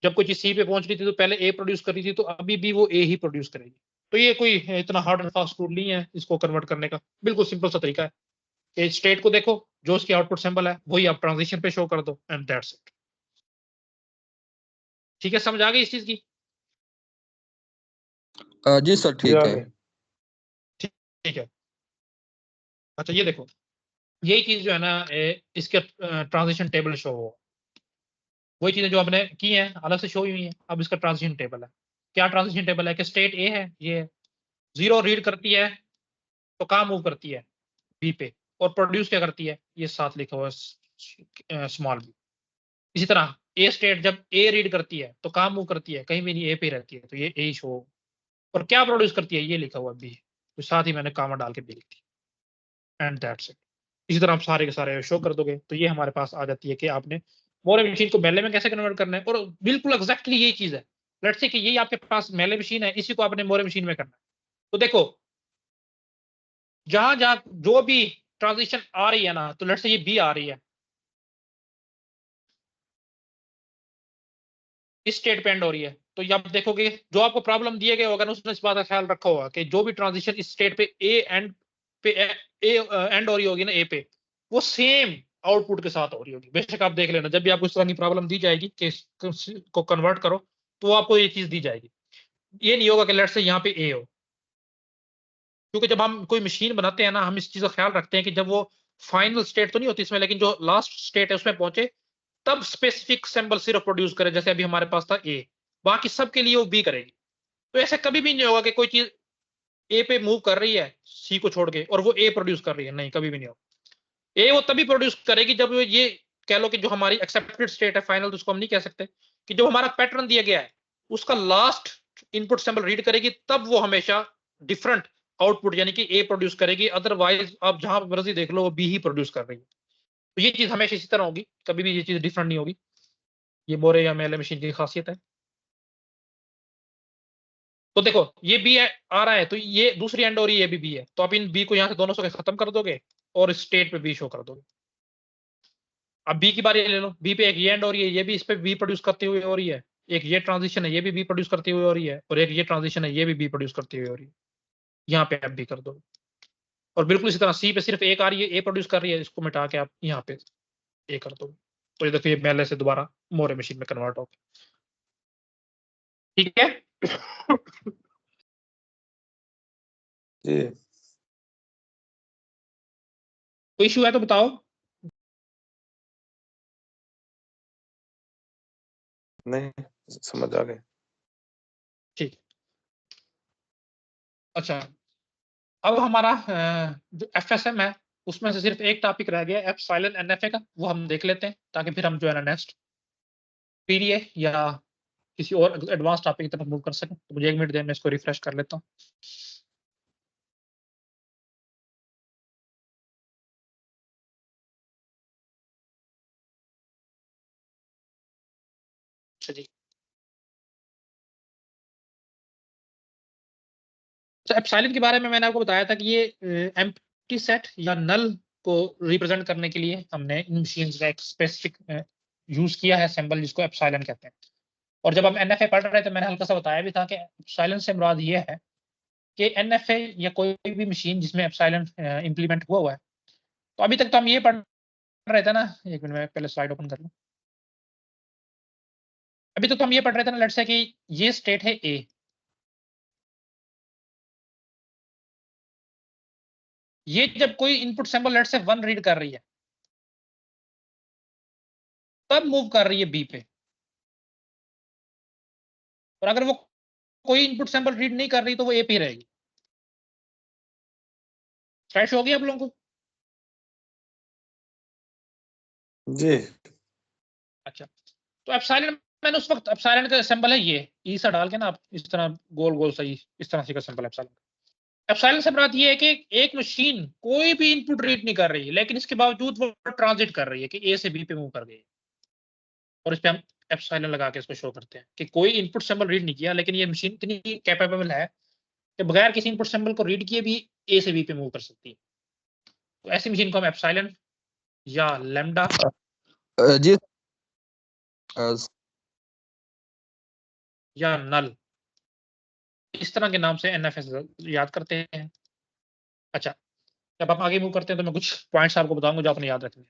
जब कोई चीज सी पे पहुंच रही थी तो पहले ए प्रोड्यूस कर रही थी, तो अभी भी वो ए ही प्रोड्यूस करेगी। तो ये कोई इतना हार्ड एंड फास्ट रूल नहीं है इसको कन्वर्ट करने का, बिल्कुल सिंपल सा तरीका है। स्टेट को देखो, जो उसकी आउटपुट सिंबल है वही आप ट्रांजिशन पे शो कर दो, एंड दैट्स इट। ठीक है, समझ आ गई इस चीज की? जी सर, ये आ ठीक है। गए। ठीक है। अच्छा ये देखो, यही चीज जो है ना इसके ट्रांजिशन टेबल शो हो, वही चीजें जो आपने की हैं अलग से शो हुई है। अब इसका ट्रांजिशन टेबल है। क्या ट्रांजिशन टेबल है कि स्टेट ए है, ये 0 रीड करती है तो कहाँ मूव करती है, बी पे, और प्रोड्यूस क्या करती है, ये साथ लिखा हुआ है स्मॉल बी। इसी तरह ए स्टेट जब ए रीड करती है तो कहाँ मूव करती है, कहीं भी नहीं, ए पे रहती है, तो ये ए शो। और क्या प्रोड्यूस करती है, ये लिखा हुआ बी, तो साथ ही मैंने कामा डाल के बी लिख दी, एंड दैट्स इट। इसी तरह आप सारे के सारे शो कर दोगे, तो ये हमारे पास आ जाती है कि आपने मोरे मशीन को मेले में कैसे कन्वर्ट करना है। और बिल्कुल एग्जैक्टली यही चीज है। लेट्स से कि यही आपके पास मेले मशीन है, इसी को आपने मोरे मशीन में करना है। तो देखो, जहां जहां जो भी ट्रांजिशन आ रही है ना, तो लेट्स से ये बी आ रही है, इस स्टेट पे एंड हो रही है, तो ये आप देखोगे जो आपको प्रॉब्लम दिए गए होगा ना, उसने इस बात का ख्याल रखा होगा कि जो भी ट्रांजिशन इस स्टेट पे ए एंड एंड हो रही होगी ना, ए पे, वो सेम आउटपुट के साथ हो रही होगी। बेशक आप देख लेना, जब भी आपको इस तरह की प्रॉब्लम दी जाएगी कि को कन्वर्ट करो, तो आपको ये चीज दी जाएगी। ये नहीं होगा कि लेट्स से यहाँ पे ए हो, क्योंकि जब हम कोई मशीन बनाते हैं ना, हम इस चीज का ख्याल रखते हैं कि जब वो फाइनल स्टेट तो नहीं होती इसमें, लेकिन जो लास्ट स्टेट है उसमें पहुंचे, तब स्पेसिफिक सिंबल सिर्फ प्रोड्यूस करे। जैसे अभी हमारे पास था ए, बाकी सबके लिए वो बी करेगी। तो ऐसा कभी भी नहीं होगा कि कोई चीज ए पे मूव कर रही है सी को छोड़ के और वो ए प्रोड्यूस कर रही है, नहीं, कभी भी नहीं होगा। ए वो तभी प्रोड्यूस करेगी जब ये कह लो कि जो हमारी एक्सेप्टेड स्टेट है, फाइनल तो उसको हम नहीं कह सकते, कि जो हमारा पैटर्न दिया गया है उसका लास्ट इनपुट सिंबल रीड करेगी, तब वो हमेशा डिफरेंट आउटपुट यानी कि ए प्रोड्यूस करेगी। अदरवाइज आप जहां मर्जी देख लो, वो बी ही प्रोड्यूस कर रही है। तो ये चीज हमेशा इसी तरह होगी, कभी भी ये चीज डिफरेंट नहीं होगी। ये मोरे या मेले मशीन की खासियत है। तो देखो ये बी आ रहा है, तो ये दूसरी एंड हो रही है, ये भी बी है, तो आप इन बी को यहाँ से दोनों से खत्म कर दोगे और स्टेट पे बी शो कर दोगे। अब बी की बारी ले लो, बी पे एक ये एंड हो रही है, ये भी इस पे बी प्रोड्यूस करती हुई हो रही है। एक ये ट्रांजिशन है, ये भी बी प्रोड्यूस करती हुई हो रही है, और एक ये ट्रांजिशन है, ये भी बी प्रोड्यूस करती हुई हो रही है। यहाँ पे आप बी कर दो, और बिल्कुल इसी तरह सी पे सिर्फ एक आ रही है, ए प्रोड्यूस कर रही है, इसको मिटा के आप यहाँ पे ए कर दो। तो ये देखो, ये मेले से दोबारा मोरे मशीन में कन्वर्ट हो गया। ठीक है। जी कोई इशू है तो बताओ। नहीं, समझ आ गए। ठीक। अच्छा, अब हमारा जो एफएसएम है उसमें से सिर्फ एक टॉपिक रह गया, एप्सिलॉन एनएफए का, वो हम देख लेते हैं, ताकि फिर हम जो है ना नेक्स्ट पीडीए या किसी और एडवांस टॉपिक की तरफ मूव कर सकें। तो मुझे 1 मिनट दें, मैं इसको रिफ्रेश कर लेता हूँ। अच्छा जी। तो एप्सिलॉन के बारे में मैंने आपको बताया था कि ये एम्प्टी सेट या नल को रिप्रेजेंट करने के लिए हमने इन मशीन्स का एक स्पेसिफिक यूज किया है सिंबल, जिसको एप्सिलॉन कहते हैं। और जब हम एनएफए पढ़ रहे थे, मैंने हल्का सा बताया भी था कि एप्सिलॉन से मुराद ये है कि एनएफए या कोई भी मशीन जिसमें एप्सिलॉन इंप्लीमेंट हुआ है। तो अभी तक तो हम ये पढ़ रहे थे ना, 1 मिनट में पहले स्लाइड ओपन कर लूं। अभी तक तो हम ये पढ़ रहे थे ना, लेट्स से कि ये स्टेट है ए, ये जब कोई input symbol let's say 1 read कर रही है, तब मूव कर रही है बी पे। और अगर वो कोई इनपुट सैंपल रीड नहीं कर रही तो वो ए पे रहेगी। स्लाइड शो हो गई आप लोगों को? जी अच्छा, तो एप्सिलॉन मैंने उस वक्त एप्सिलॉन का सिंबल है ये ई सा डाल के ना आप इस तरह गोल गोल सही इस तरह से का सिंबल एप्सिलॉन। एप्सिलॉन से बात ये है कि एक मशीन कोई भी इनपुट रीड नहीं कर रही है, लेकिन इसके बावजूद वो ट्रांजिट कर रही है कि ए से बी पे मूव कर गई, और इस पे हम एप्सिलॉन लगा के इसको शो करते हैं कि कोई इनपुट सिंबल रीड नहीं किया, लेकिन ये मशीन इतनी कैपेबल है कि बगैर किसी इनपुट सिंबल को रीड किए भी ए से बी पे मूव कर सकती है। तो ऐसी मशीन को हम एप्सिलॉन या लैम्डा जी या नल इस तरह के नाम से एनएफएस याद करते हैं। अच्छा, जब आप आगे मूव करते हैं तो मैं कुछ पॉइंट्स आपको बताऊंगा जो आपने याद रखने हैं।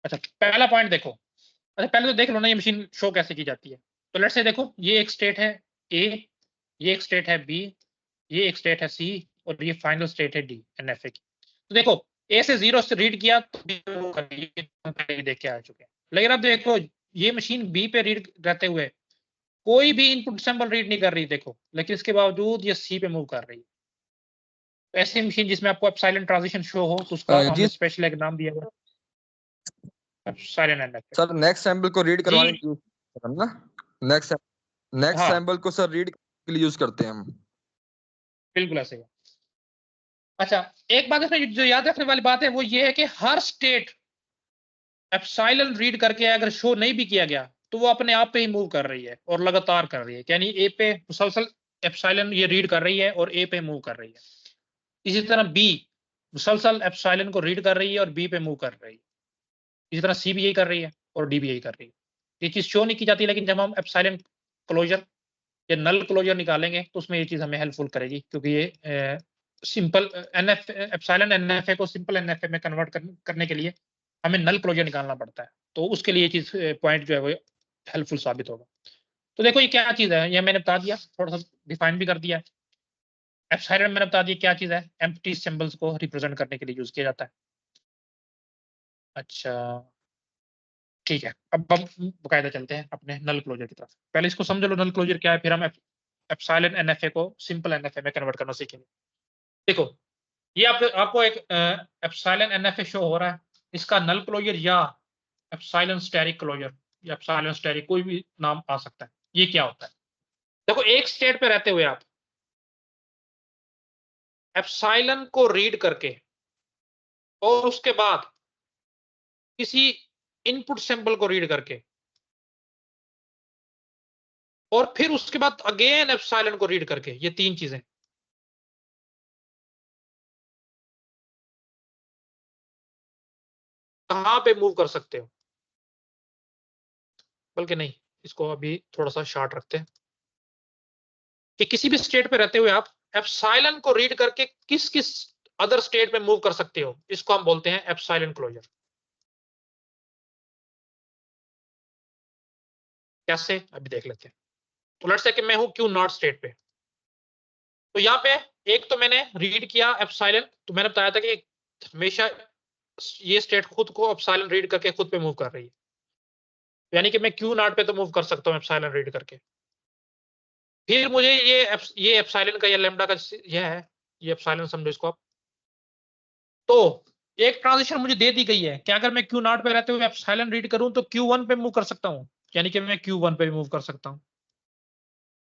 अच्छा, पहला पॉइंट देखो। अच्छा, पहले तो देख लो ना ये मशीन शो कैसे की जाती है। तो लेट्स से देखो, ये एक स्टेट है ए, ये एक स्टेट है बी, ये एक स्टेट है सी, और ये फाइनल स्टेट है डी एनएफए की। तो देखो, ए से 0 से रीड किया तो देख के आ चुके हैं। लेकिन अब देखो, ये मशीन बी पे रीड रहते हुए कोई भी इनपुट सिंबल रीड नहीं कर रही, देखो, लेकिन इसके बावजूद ये सी पे मूव कर रही है। तो ऐसी मशीन जिसमें आपको एप्सिलॉन ट्रांजिशन शो हो तो उसका जी हमने स्पेशल एक नाम दिया हुआ epsilon NFA. Sir next sample को रीड करवाने जी। के लिए ना, नेक्स्ट हाँ, सैंपल को सर रीड के लिए यूज करते हैं हम। बिल्कुल ऐसे ही। अच्छा, एक बात इसमें जो याद रखने वाली बात है वो ये है कि हर स्टेट एप्सिलॉन रीड करके अगर शो नहीं भी किया गया तो वो अपने आप पे ही मूव कर रही है और लगातार कर रही है, यानी ए पे मुसलसल एप्सिलॉन ये रीड कर रही है और ए पे मूव कर रही है। इसी तरह बी मुसलसल एप्सिलॉन को रीड कर रही है और बी पे मूव कर रही है। इसी तरह सी भी यही कर रही है और डी भी यही कर रही है। ये चीज शो नहीं की जाती, लेकिन जब हम एप्सिलॉन क्लोजर या नल क्लोजर निकालेंगे तो उसमें ये चीज हमें हेल्पफुल करेगी, क्योंकि ये सिंपल एनएफ एप्सिलॉन एनएफए को सिंपल एनएफए में कन्वर्ट करने के लिए हमें नल क्लोजर निकालना पड़ता है। तो उसके लिए ये चीज पॉइंट जो है वो हेल्पफुल साबित होगा। तो देखो ये क्या चीज है, ये मैंने बता दिया, थोड़ा सा डिफाइन भी कर दिया। एप्सिलॉन मैंने बता दिया क्या चीज है, एम्प्टी सिंबल्स को रिप्रेजेंट करने के लिए यूज किया जाता है। अच्छा, ठीक है, अब हम बकायदा चलते हैं अपने नल क्लोजर की तरफ। पहले इसको समझ लो नल क्लोजर क्या है, फिर हम एप्सिलॉन एनएफए को सिंपल एनएफए में कन्वर्ट करना सीखेंगे। देखो, ये आपको एक एप्सिलॉन एनएफए शो हो रहा है, इसका नल क्लोजर या एप्सिलॉन स्टेरिक क्लोजर या एप्सिलॉन स्टेरिक कोई भी नाम आ सकता है। ये क्या होता है, देखो, एक स्टेट पे रहते हुए आप एप्सिलॉन को रीड करके और उसके बाद किसी इनपुट सिंबल को रीड करके और फिर उसके बाद अगेन एप्सिलॉन को रीड करके, ये तीन चीजें कहां पे मूव कर सकते हो। बल्कि नहीं, इसको अभी थोड़ा सा शॉर्ट रखते हैं कि किसी भी स्टेट पे रहते हुए आप एप्सिलॉन को रीड करके किस किस अदर स्टेट पे मूव कर सकते हो, इसको हम बोलते हैं एप्सिलॉन क्लोजर। कैसे, अभी देख लेते हैं। तो लेट्स से कि मैं हूं क्यू नॉट स्टेट पे, तो यहाँ पे एक तो मैंने रीड किया एप्सिलॉन, तो मैंने बताया था कि हमेशा ये स्टेट खुद को एप्सिलॉन रीड करके खुद पे मूव कर रही है, यानी कि मैं क्यू नॉट पे तो मूव कर सकता हूँ एप्सिलॉन रीड करके। फिर मुझे ये एप्सिलॉन का या लैम्डा का ये है, ये एप्सिलॉन समझो इसको आप। तो एक ट्रांजिशन मुझे दे दी गई है कि अगर मैं क्यू नॉट पे रहते हुए एप्सिलॉन रीड करूं तो Q1 पे मूव कर सकता हूं, यानी कि मैं Q1 पे भी मूव कर सकता हूं।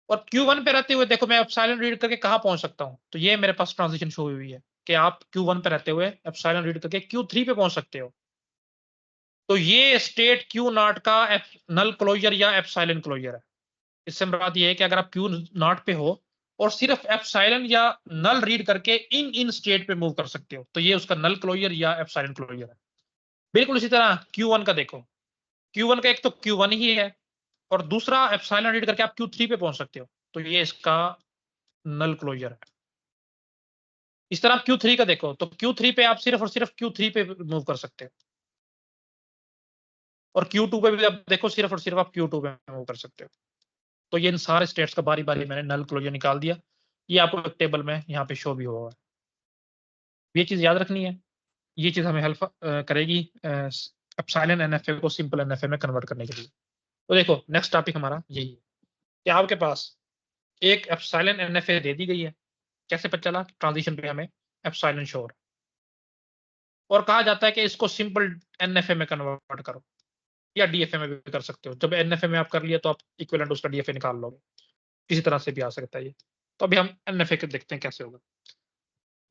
और Q1 पे रहते हुए देखो मैं एप्सिलॉन रीड करके कहां पहुंच सकता हूं, तो ये मेरे पास ट्रांजिशन शो हुई है कि आप Q1 पे रहते हुए एप्सिलॉन रीड करके Q3 पे पहुंच सकते हो। तो ये स्टेट क्यू नॉट का नल क्लोजर या एप्सिलॉन क्लोजर है। इससे बात ये है कि अगर आप क्यू नॉट पे हो और सिर्फ एप्सिलॉन या नल रीड करके इन स्टेट पे मूव कर सकते हो, तो ये उसका नल क्लोजर या एप्सिलॉन क्लोजर है। बिल्कुल इसी तरह Q1 का देखो, Q1 का एक तो Q1 ही है और दूसरा एप्सिलॉन रीड करके आप Q3 पे पहुंच सकते हो, तो ये इसका नल क्लोजर है। इस तरह आप Q3 का देखो, तो Q3 पे आप सिर्फ और सिर्फ Q3 पे मूव कर सकते हो, और Q2 पे भी आप देखो सिर्फ और सिर्फ आप Q2 पे मूव कर सकते हो। तो ये इन सारे स्टेट्स का बारी बारी मैंने नल क्लोजर निकाल दिया, ये आपको एक टेबल में यहाँ पे शो भी हुआ है। ये चीज याद रखनी है, ये चीज हमें हेल्प करेगी एप्सिलॉन एनएफए को सिंपल एनएफए में कन्वर्ट करने के लिए। तो देखो नेक्स्ट टॉपिक हमारा यही है कि आपके पास एक एप्सिलॉन एनएफए दे दी गई है, कैसे पता चला? ट्रांजिशन पे हमें एप्सिलॉन शो हो रहा है और कहा जाता है कि इसको सिंपल एनएफए में कन्वर्ट करो या डीएफए में भी कर सकते हो। जब एनएफए में आप कर लिए तो आप इक्विवेलेंट उसका डीएफए निकाल लोगे, किसी तरह से भी आ सकता है ये। तो अभी हम एनएफए के देखते हैं कैसे होगा।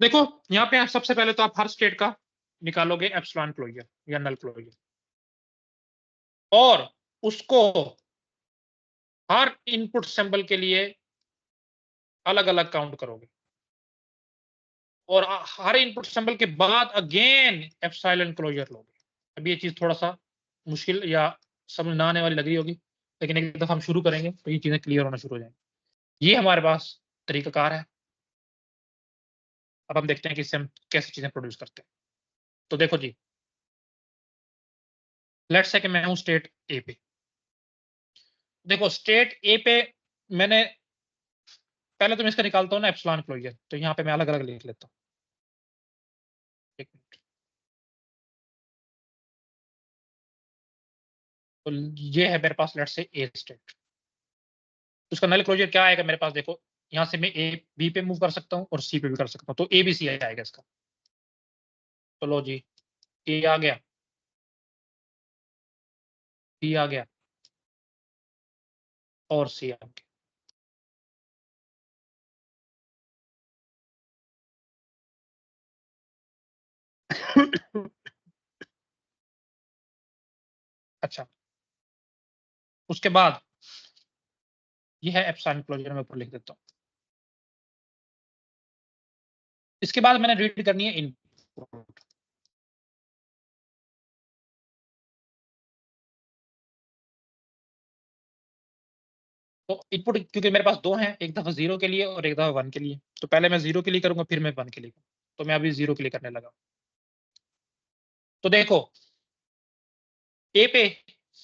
देखो यहाँ पे सबसे पहले तो आप हर स्टेट का निकालोगे एप्सिलॉन क्लोजर या नल क्लोजर, और उसको हर इनपुट सिंबल के लिए अलग अलग काउंट करोगे, और हर इनपुट सिंबल के बाद अगेन एप्सिलॉन क्लोजर लोगे। अभी ये चीज थोड़ा सा मुश्किल या समझ ना आने वाली लग रही होगी, लेकिन एक दफा हम शुरू करेंगे तो ये चीजें क्लियर होना शुरू हो जाएंगी। ये हमारे पास तरीकाकार है। अब हम देखते हैं कि इससे हम कैसे चीजें प्रोड्यूस करते हैं। तो देखो जी, लेट्स से कि मैं हूं स्टेट ए पे। देखो स्टेट ए पे मैंने पहले तो मैं इसका निकालता हूं ना एप्सिलॉन क्लोजर, तो यहाँ पे मैं अलग अलग लिख लेता हूँ। एक मिनट। तो ये है मेरे पास लेट्स से ए स्टेट, उसका नल क्लोजर क्या आएगा मेरे पास? देखो यहाँ से मैं ए बी पे मूव कर सकता हूँ और सी पे भी कर सकता हूँ, तो ए बी सी आएगा इसका। तो लो जी, ए आ गया, बी आ गया और सी आ गया। अच्छा, उसके बाद ये है एप्सिलॉन क्लोजर, मैं ऊपर लिख देता हूँ। इसके बाद मैंने रीड करनी है इनपुट। तो इनपुट क्योंकि मेरे पास दो हैं, एक दफा 0 के लिए और एक दफा 1 के लिए, तो पहले मैं 0 के लिए करूंगा फिर मैं 1 के लिए करूंगा। तो मैं अभी 0 के लिए करने लगा। तो देखो ए पे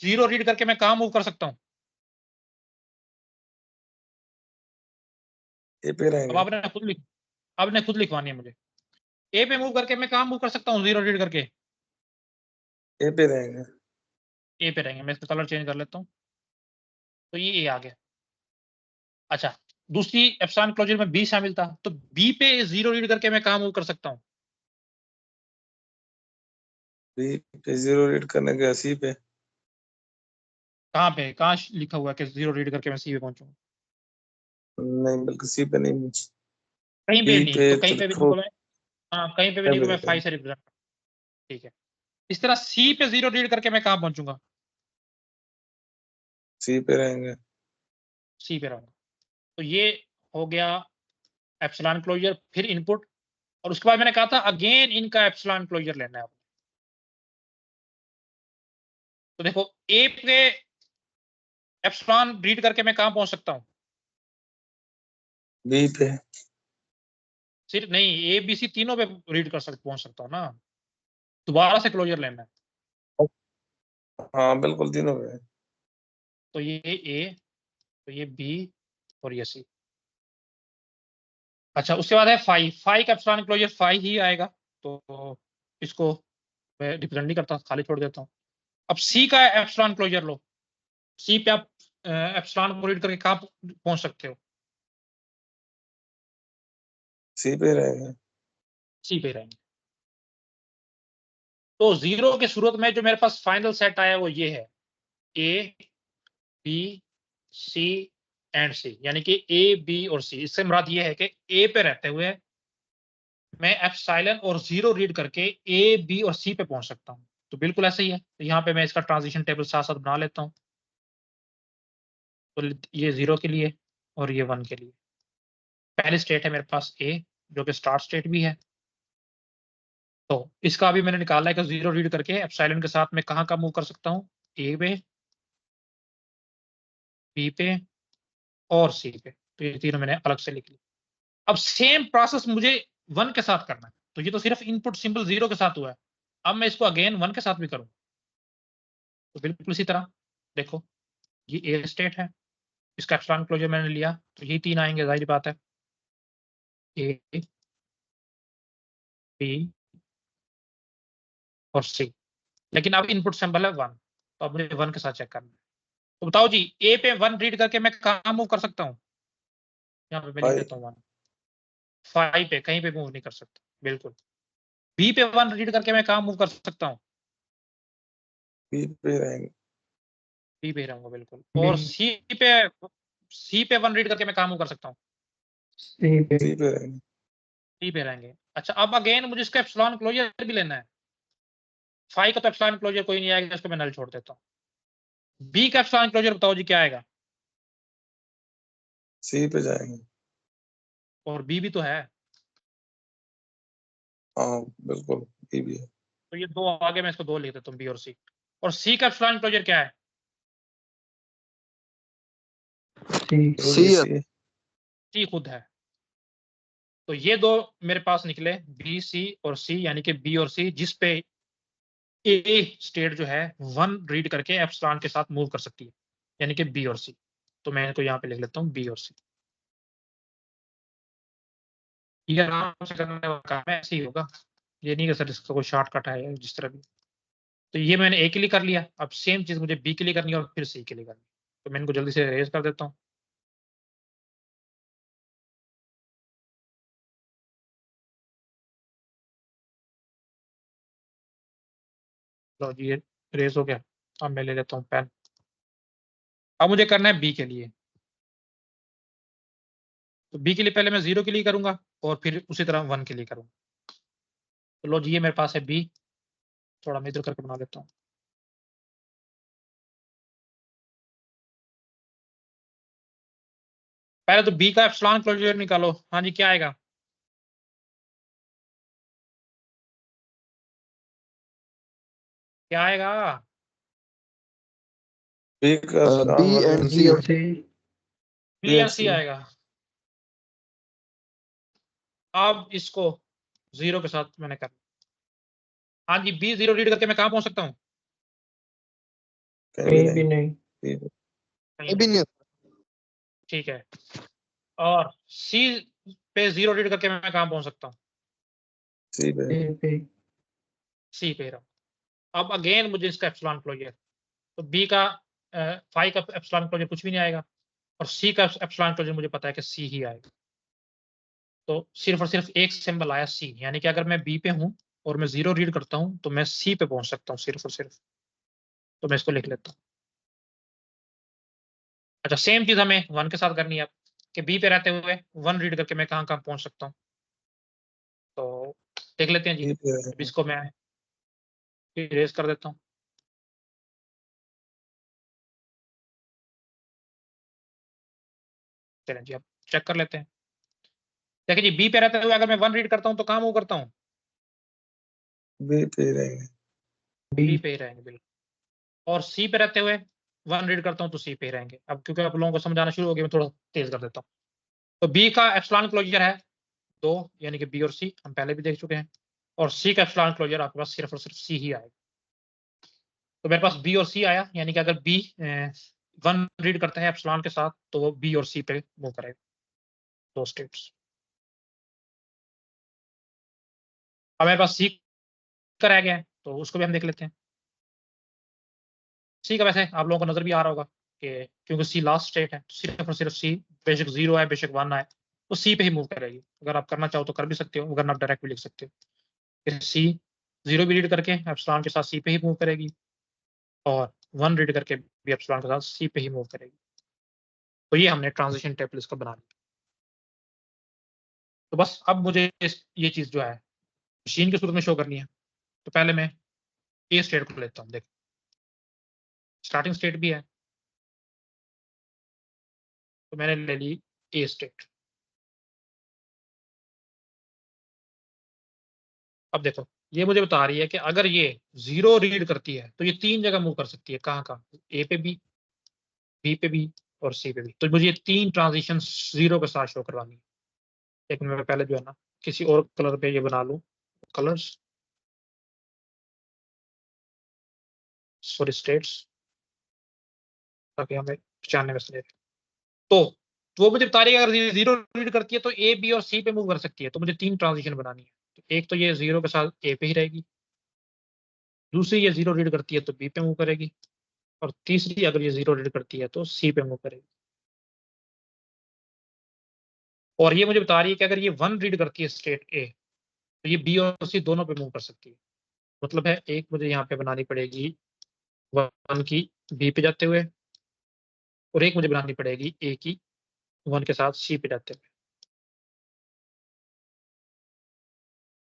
0 रीड करके मैं कहां मूव कर सकता हूं? ए पे अब रहेंगे। आपने खुद लिखवानी है मुझे। ए पे मूव करके मैं कहां मूव कर सकता हूं 0 रीड करके? ए पे रहेंगे। ए पे रहेंगे। मैं इसका कलर चेंज कर लेता हूं, तो ये ए आ गया। अच्छा, दूसरी एप्सिलॉन क्लोजर में बी शामिल था, तो बी पे 0 रीड करके मैं कहां मूव कर सकता हूं? बी पे 0 रीड करने के सी पे। कहां पे, कहां लिखा हुआ है कि 0 रीड करके मैं सी पे पहुंचूंगा? नहीं, बल्कि सी पे नहीं, कहीं पे बी नहीं, पे तो कहीं तो पे भी देखो। नहीं, हाँ कहीं पे भी नहीं को मैं 5 से रिप्रेजेंट। ठीक है, इस तरह सी पे 0 रीड करके मैं कहां पहुंचूंगा? सी पे रहेंगे। सी पे रहूंगा। तो ये हो गया एप्सिलॉन क्लोजर, फिर इनपुट, और उसके बाद मैंने कहा था अगेन इनका एप्सिलॉन क्लोजर लेना है। तो देखो ए पे एप्सिलॉन रीड करके मैं कहां पहुंच सकता हूं? बी पे। सिर्फ नहीं, ए बी सी तीनों पे रीड कर सकता पहुंच सकता हूं ना, दोबारा से क्लोजर लेना है। हाँ बिल्कुल, तीनों पे। तो ये ए, तो ये बी और ये सी। अच्छा, उसके बाद है फाई का एप्सिलॉन क्लोजर फाई ही आएगा, तो इसको मैं रिप्रेजेंट नहीं करता, खाली छोड़ देता हूँ। अब सी का एप्सिलॉन क्लोजर लो। सी पे आप एप्सिलॉन को रीड करके कहाँ पहुंच सकते हो? सी पे रहेंगे। सी पे रहेंगे। तो 0 के शुरुआत में जो मेरे पास फाइनल सेट आया वो ये है, ए बी सी एंड सी, यानी कि ए बी और सी। इससे मुराद ये है कि ए पे रहते हुए मैं एप्सिलॉन और 0 रीड करके ए बी और सी पे पहुंच सकता हूं। तो बिल्कुल ऐसा ही है। तो यहाँ पे मैं इसका ट्रांजिशन टेबल साथ साथ बना लेता हूँ। तो ये 0 के लिए और ये 1 के लिए। पहली स्टेट है मेरे पास ए, जो कि स्टार्ट स्टेट भी है। तो इसका भी मैंने निकाला है कि 0 रीड करके एप्सिलॉन के साथ मैं कहाँ मूव कर सकता हूँ? ए पे, बी पे और सी पे। तो ये तीनों मैंने अलग से लिख ली। अब सेम प्रोसेस मुझे 1 के साथ करना है। तो ये तो सिर्फ इनपुट सिंबल 0 के साथ हुआ है, अब मैं इसको अगेन 1 के साथ भी करूँ। तो बिल्कुल इसी तरह देखो, ये ए स्टेट है, इसका एप्सिलॉन क्लोजर मैंने लिया, तो ये तीन आएंगे, जाहिर बात है, ए बी और सी। लेकिन अब इनपुट सिंबल है 1, तो अब मुझे 1 के साथ चेक करना है। तो बताओ जी, ए पे 1 रीड करके मैं कहाँ मूव कर सकता हूँ? यहाँ पे मैं लिख Five. देता हूँ 1। 5 पे कहीं पे मूव नहीं कर सकता, बिल्कुल। बी पे 1 रीड करके मैं कहाँ मूव कर सकता हूँ? बी पे रहेंगे, बी पे रहूंगा, बिल्कुल। और सी पे 1 रीड करके मैं कहाँ मूव कर सकता हूँ? सी पे सी पे रहेंगे, सी पे रहेंगे। अच्छा, अब अगेन मुझे इसका एप्सिलॉन क्लोजर भी लेना है। 5 का तो एप्सिलॉन क्लोजर कोई नहीं आएगा, इसको मैं नल छोड़ देता हूँ। बी का एप्सिलॉन क्लोजर बताओ जी क्या आएगा? सी पे जाएंगे। और बी भी तो है, हाँ बिल्कुल, बी भी है। तो ये दो आगे, मैं इसको 2 लिख देता हूँ, बी और सी। और सी का एप्सिलॉन क्लोजर क्या है? सी सी है। सी सी खुद है। तो ये दो मेरे पास निकले, बी सी और सी, यानी कि बी और सी, जिस पे ए स्टेट जो है 1 रीड करके एप्सिलॉन के साथ मूव कर सकती है, यानी कि बी और सी। तो मैं इनको यहाँ पे लिख लेता हूँ बी और सी। ये आराम से करने वाला काम है, ऐसे ही होगा। ये नहीं कि सर इसका कोई शॉर्टकट है या जिस तरह भी। तो ये मैंने ए के लिए कर लिया। अब सेम चीज मुझे बी के लिए करनी है और फिर सी के लिए करनी है। तो मैं इनको जल्दी से रेज कर देता हूँ। लो जी, ये रेज हो गया। अब मैं ले लेता हूँ पेन। अब मुझे करना है बी के लिए। तो बी के लिए पहले मैं 0 के लिए करूंगा और फिर उसी तरह 1 के लिए करूंगा। तो लो जी, ये मेरे पास है बी। थोड़ा मैं इधर करके बना देता हूँ। पहले तो बी का एप्सिलॉन क्लोजर निकालो। हाँ जी, क्या आएगा? क्या आएगा? बी का बी एंड बी सी। और सी बी या सी आएगा। अब इसको 0 के साथ मैंने कर। हाँ जी, बी 0 रीड करके मैं कहाँ पहुंच सकता हूँ? कहीं भी नहीं। बी पे। कहीं भी नहीं। नहीं। ठीक है। और सी पे 0 रीड करके मैं कहाँ पहुंच सकता हूँ? सी पे। सी पे सी पे रहा। अब अगेन मुझे इसका एप्सिलॉन क्लोजर। तो बी का 5 का एप्सिलॉन क्लोजर कुछ भी नहीं आएगा, और सी का एप्सिलॉन क्लोजर मुझे पता है कि सी ही आएगा। तो सिर्फ और सिर्फ एक सिंबल आया सी, यानी कि अगर मैं बी पे हूं और मैं 0 रीड करता हूं तो मैं सी पे पहुंच सकता हूं सिर्फ और सिर्फ। तो मैं इसको लिख लेता हूं। अच्छा, सेम चीज हमें 1 के साथ करनी है अब, कि बी पे रहते हुए 1 रीड करके मैं कहाँ कहाँ पहुंच सकता हूँ। तो देख लेते हैं जी। बी पे अब इसको मैं इरेज कर देता हूँ। चलें जी, अब चेक कर लेते हैं। देखिए जी, बी पे रहते हुए अगर मैं 1 रीड करता हूँ तो कहाँ मूव करता हूँ? बी पे ही रहेंगे। बी पे ही रहेंगे, बिल्कुल। और सी पे रहते हुए 1 रीड करता हूँ तो सी पे ही रहेंगे। अब क्योंकि आप लोगों को समझाना शुरू हो गया, मैं थोड़ा तेज कर देता हूँ। तो बी का एप्सिलॉन क्लोजर है 2, यानी कि बी और सी हम पहले भी देख चुके हैं। और सी का एप्सिलॉन क्लोजर आपके पास सिर्फ और सिर्फ सी ही आएगा। तो मेरे पास बी और सी आया, यानी कि अगर बी 1 रीड करता है एप्सिलॉन के साथ तो वो बी और सी पे मूव करेगा, दो स्टेट्स। अब मेरे पास सी का रह गया है, तो उसको भी हम देख लेते हैं। सी का वैसे आप लोगों को नजर भी आ रहा होगा कि क्योंकि सी लास्ट स्टेट है, तो सिर्फ और सिर्फ सी, बेशक 0 है बेशक 1 है, तो सी पे ही मूव करेगी। अगर आप करना चाहो तो कर भी सकते हो, अगर आप डायरेक्ट भी लिख सकते हो। सी 0 भी रीड करके एप्सिलॉन के साथ सी पे ही मूव करेगी, और 1 रीड करके भी एप्सिलॉन के साथ सी पे ही मूव करेगी। तो ये हमने ट्रांजिशन टेबल इसका बना लिया। तो बस अब मुझे ये चीज जो है मशीन के सूरत में शो करनी है। तो पहले मैं ए स्टेट को लेता हूँ। देख, स्टार्टिंग स्टेट भी है, तो मैंने ले ली ए स्टेट। अब देखो, ये मुझे बता रही है कि अगर ये 0 रीड करती है तो ये 3 जगह मूव कर सकती है। कहाँ कहाँ? ए पे भी, बी पे भी और सी पे भी। तो मुझे ये 3 ट्रांजिशन 0 के साथ शो करवानी है। लेकिन मैं पहले जो है ना किसी और कलर पे ये बना लूं, कलर्स सॉरी स्टेट्स, ताकि हमें पहचानने में सही रहे। तो वो मुझे बता रही है अगर ये 0 रीड करती है तो ए बी और सी पे मूव कर सकती है। तो मुझे 3 ट्रांजिशन बनानी है। तो एक तो ये 0 के साथ ए पे ही रहेगी, दूसरी ये 0 रीड करती है तो बी पे मूव करेगी, और तीसरी अगर ये 0 रीड करती है तो सी पे मूव करेगी। और ये मुझे बता रही है कि अगर ये 1 रीड करती है स्टेट ए तो ये बी और सी दोनों पे मूव कर सकती है। मतलब है एक मुझे यहाँ पे बनानी पड़ेगी 1 की बी पे जाते हुए और एक मुझे बनानी पड़ेगी ए की 1 के साथ सी पे जाते हुए।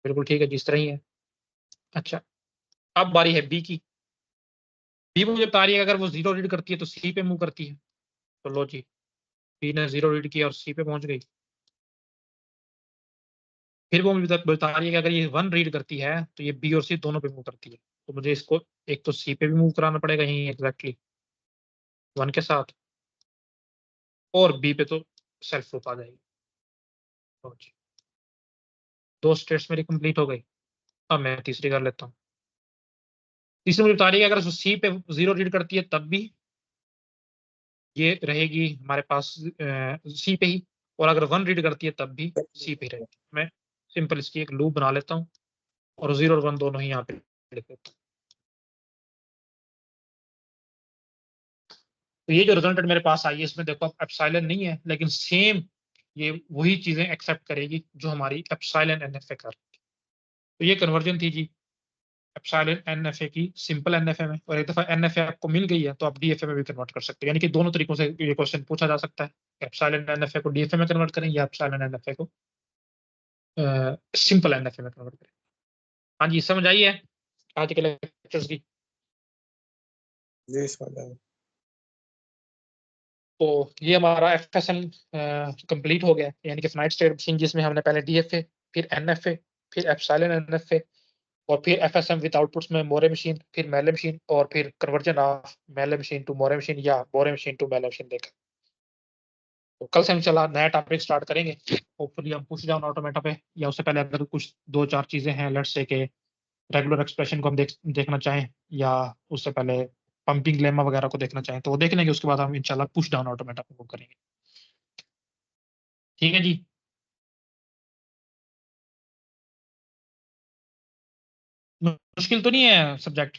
बिल्कुल ठीक है, जिस तरह ही है। अच्छा, अब बारी है बी की। बी मुझे बता रही है अगर वो 0 रीड करती है तो सी पे मूव करती है। तो लो जी, बी ने 0 रीड किया और सी पे पहुंच गई। फिर वो मुझे बता रही है कि अगर ये 1 रीड करती है तो ये बी और सी दोनों पे मूव करती है। तो मुझे इसको एक तो सी पे भी मूव कराना पड़ेगा यहीं एग्जैक्टली 1 के साथ, और बी पे तो सेल्फ लूप आ जाएगी। लो जी, 2 स्टेट्स मेरी कंप्लीट हो गई। अब मैं तीसरी कर लेता हूँ। तीसरी मुझे बता रही है अगर सी पे 0 रीड करती है तब भी ये रहेगी हमारे पास सी पे ही, और अगर 1 रीड करती है तब भी सी पे ही रहेगी। मैं सिंपल इसकी एक लूप बना लेता हूँ और 0 और 1 दोनों ही यहाँ पे लिख देता हूँ। तो ये जो रिजल्ट मेरे पास आई है इसमें देखो अब एप्सिलॉन नहीं है, लेकिन सेम ये वही चीजें एक्सेप्ट करेगी जो हमारी एप्सिलॉन एनएफए कर। तो ये कन्वर्जन थी जी एप्सिलॉन एनएफए की सिंपल एनएफए में, और एक दफा एनएफए आपको मिल गई है तो आप डीएफए में भी कन्वर्ट कर सकते हो। यानी कि दोनों तरीकों से ये क्वेश्चन पूछा जा सकता है, एप्सिलॉन एनएफए को डीएफए में कन्वर्ट करें या एप्सिलॉन एनएफए को सिंपल एनएफए में कन्वर्ट करें। हाँ जी, समझ आई है आज के लेक्चर्स की? जी समझ आया। तो ये हमारा एफएसएम कंप्लीट हो गया, यानी कि फाइनाइट स्टेट मशीन जिसमें हमने पहले डीएफए, फिर एनएफए, फिर एप्सिलॉन एनएफए, और फिर एफएसएम विद आउटपुट्स में मोरे मशीन, फिर मेले मशीन, और फिर कन्वर्जन ऑफ मेले मशीन टू मोरे मशीन या मोरे मशीन टू मेले मशीन देखा। तो कल से इंशाल्लाह नया टॉपिक स्टार्ट करेंगे। होपफुली हम पुश डाउन ऑटोमेटा पे, या उससे पहले अगर कुछ 2-4 चीजें हैं लेट्स से के रेगुलर एक्सप्रेशन को हम देखना चाहें, या उससे पहले पंपिंग लेमा वगैरह को देखना चाहें तो वो देख लेंगे। उसके बाद हम इंशाल्लाह पुश डाउन ऑटोमेटा पे मूव करेंगे। ठीक है जी। मुश्किल तो नहीं है सब्जेक्ट?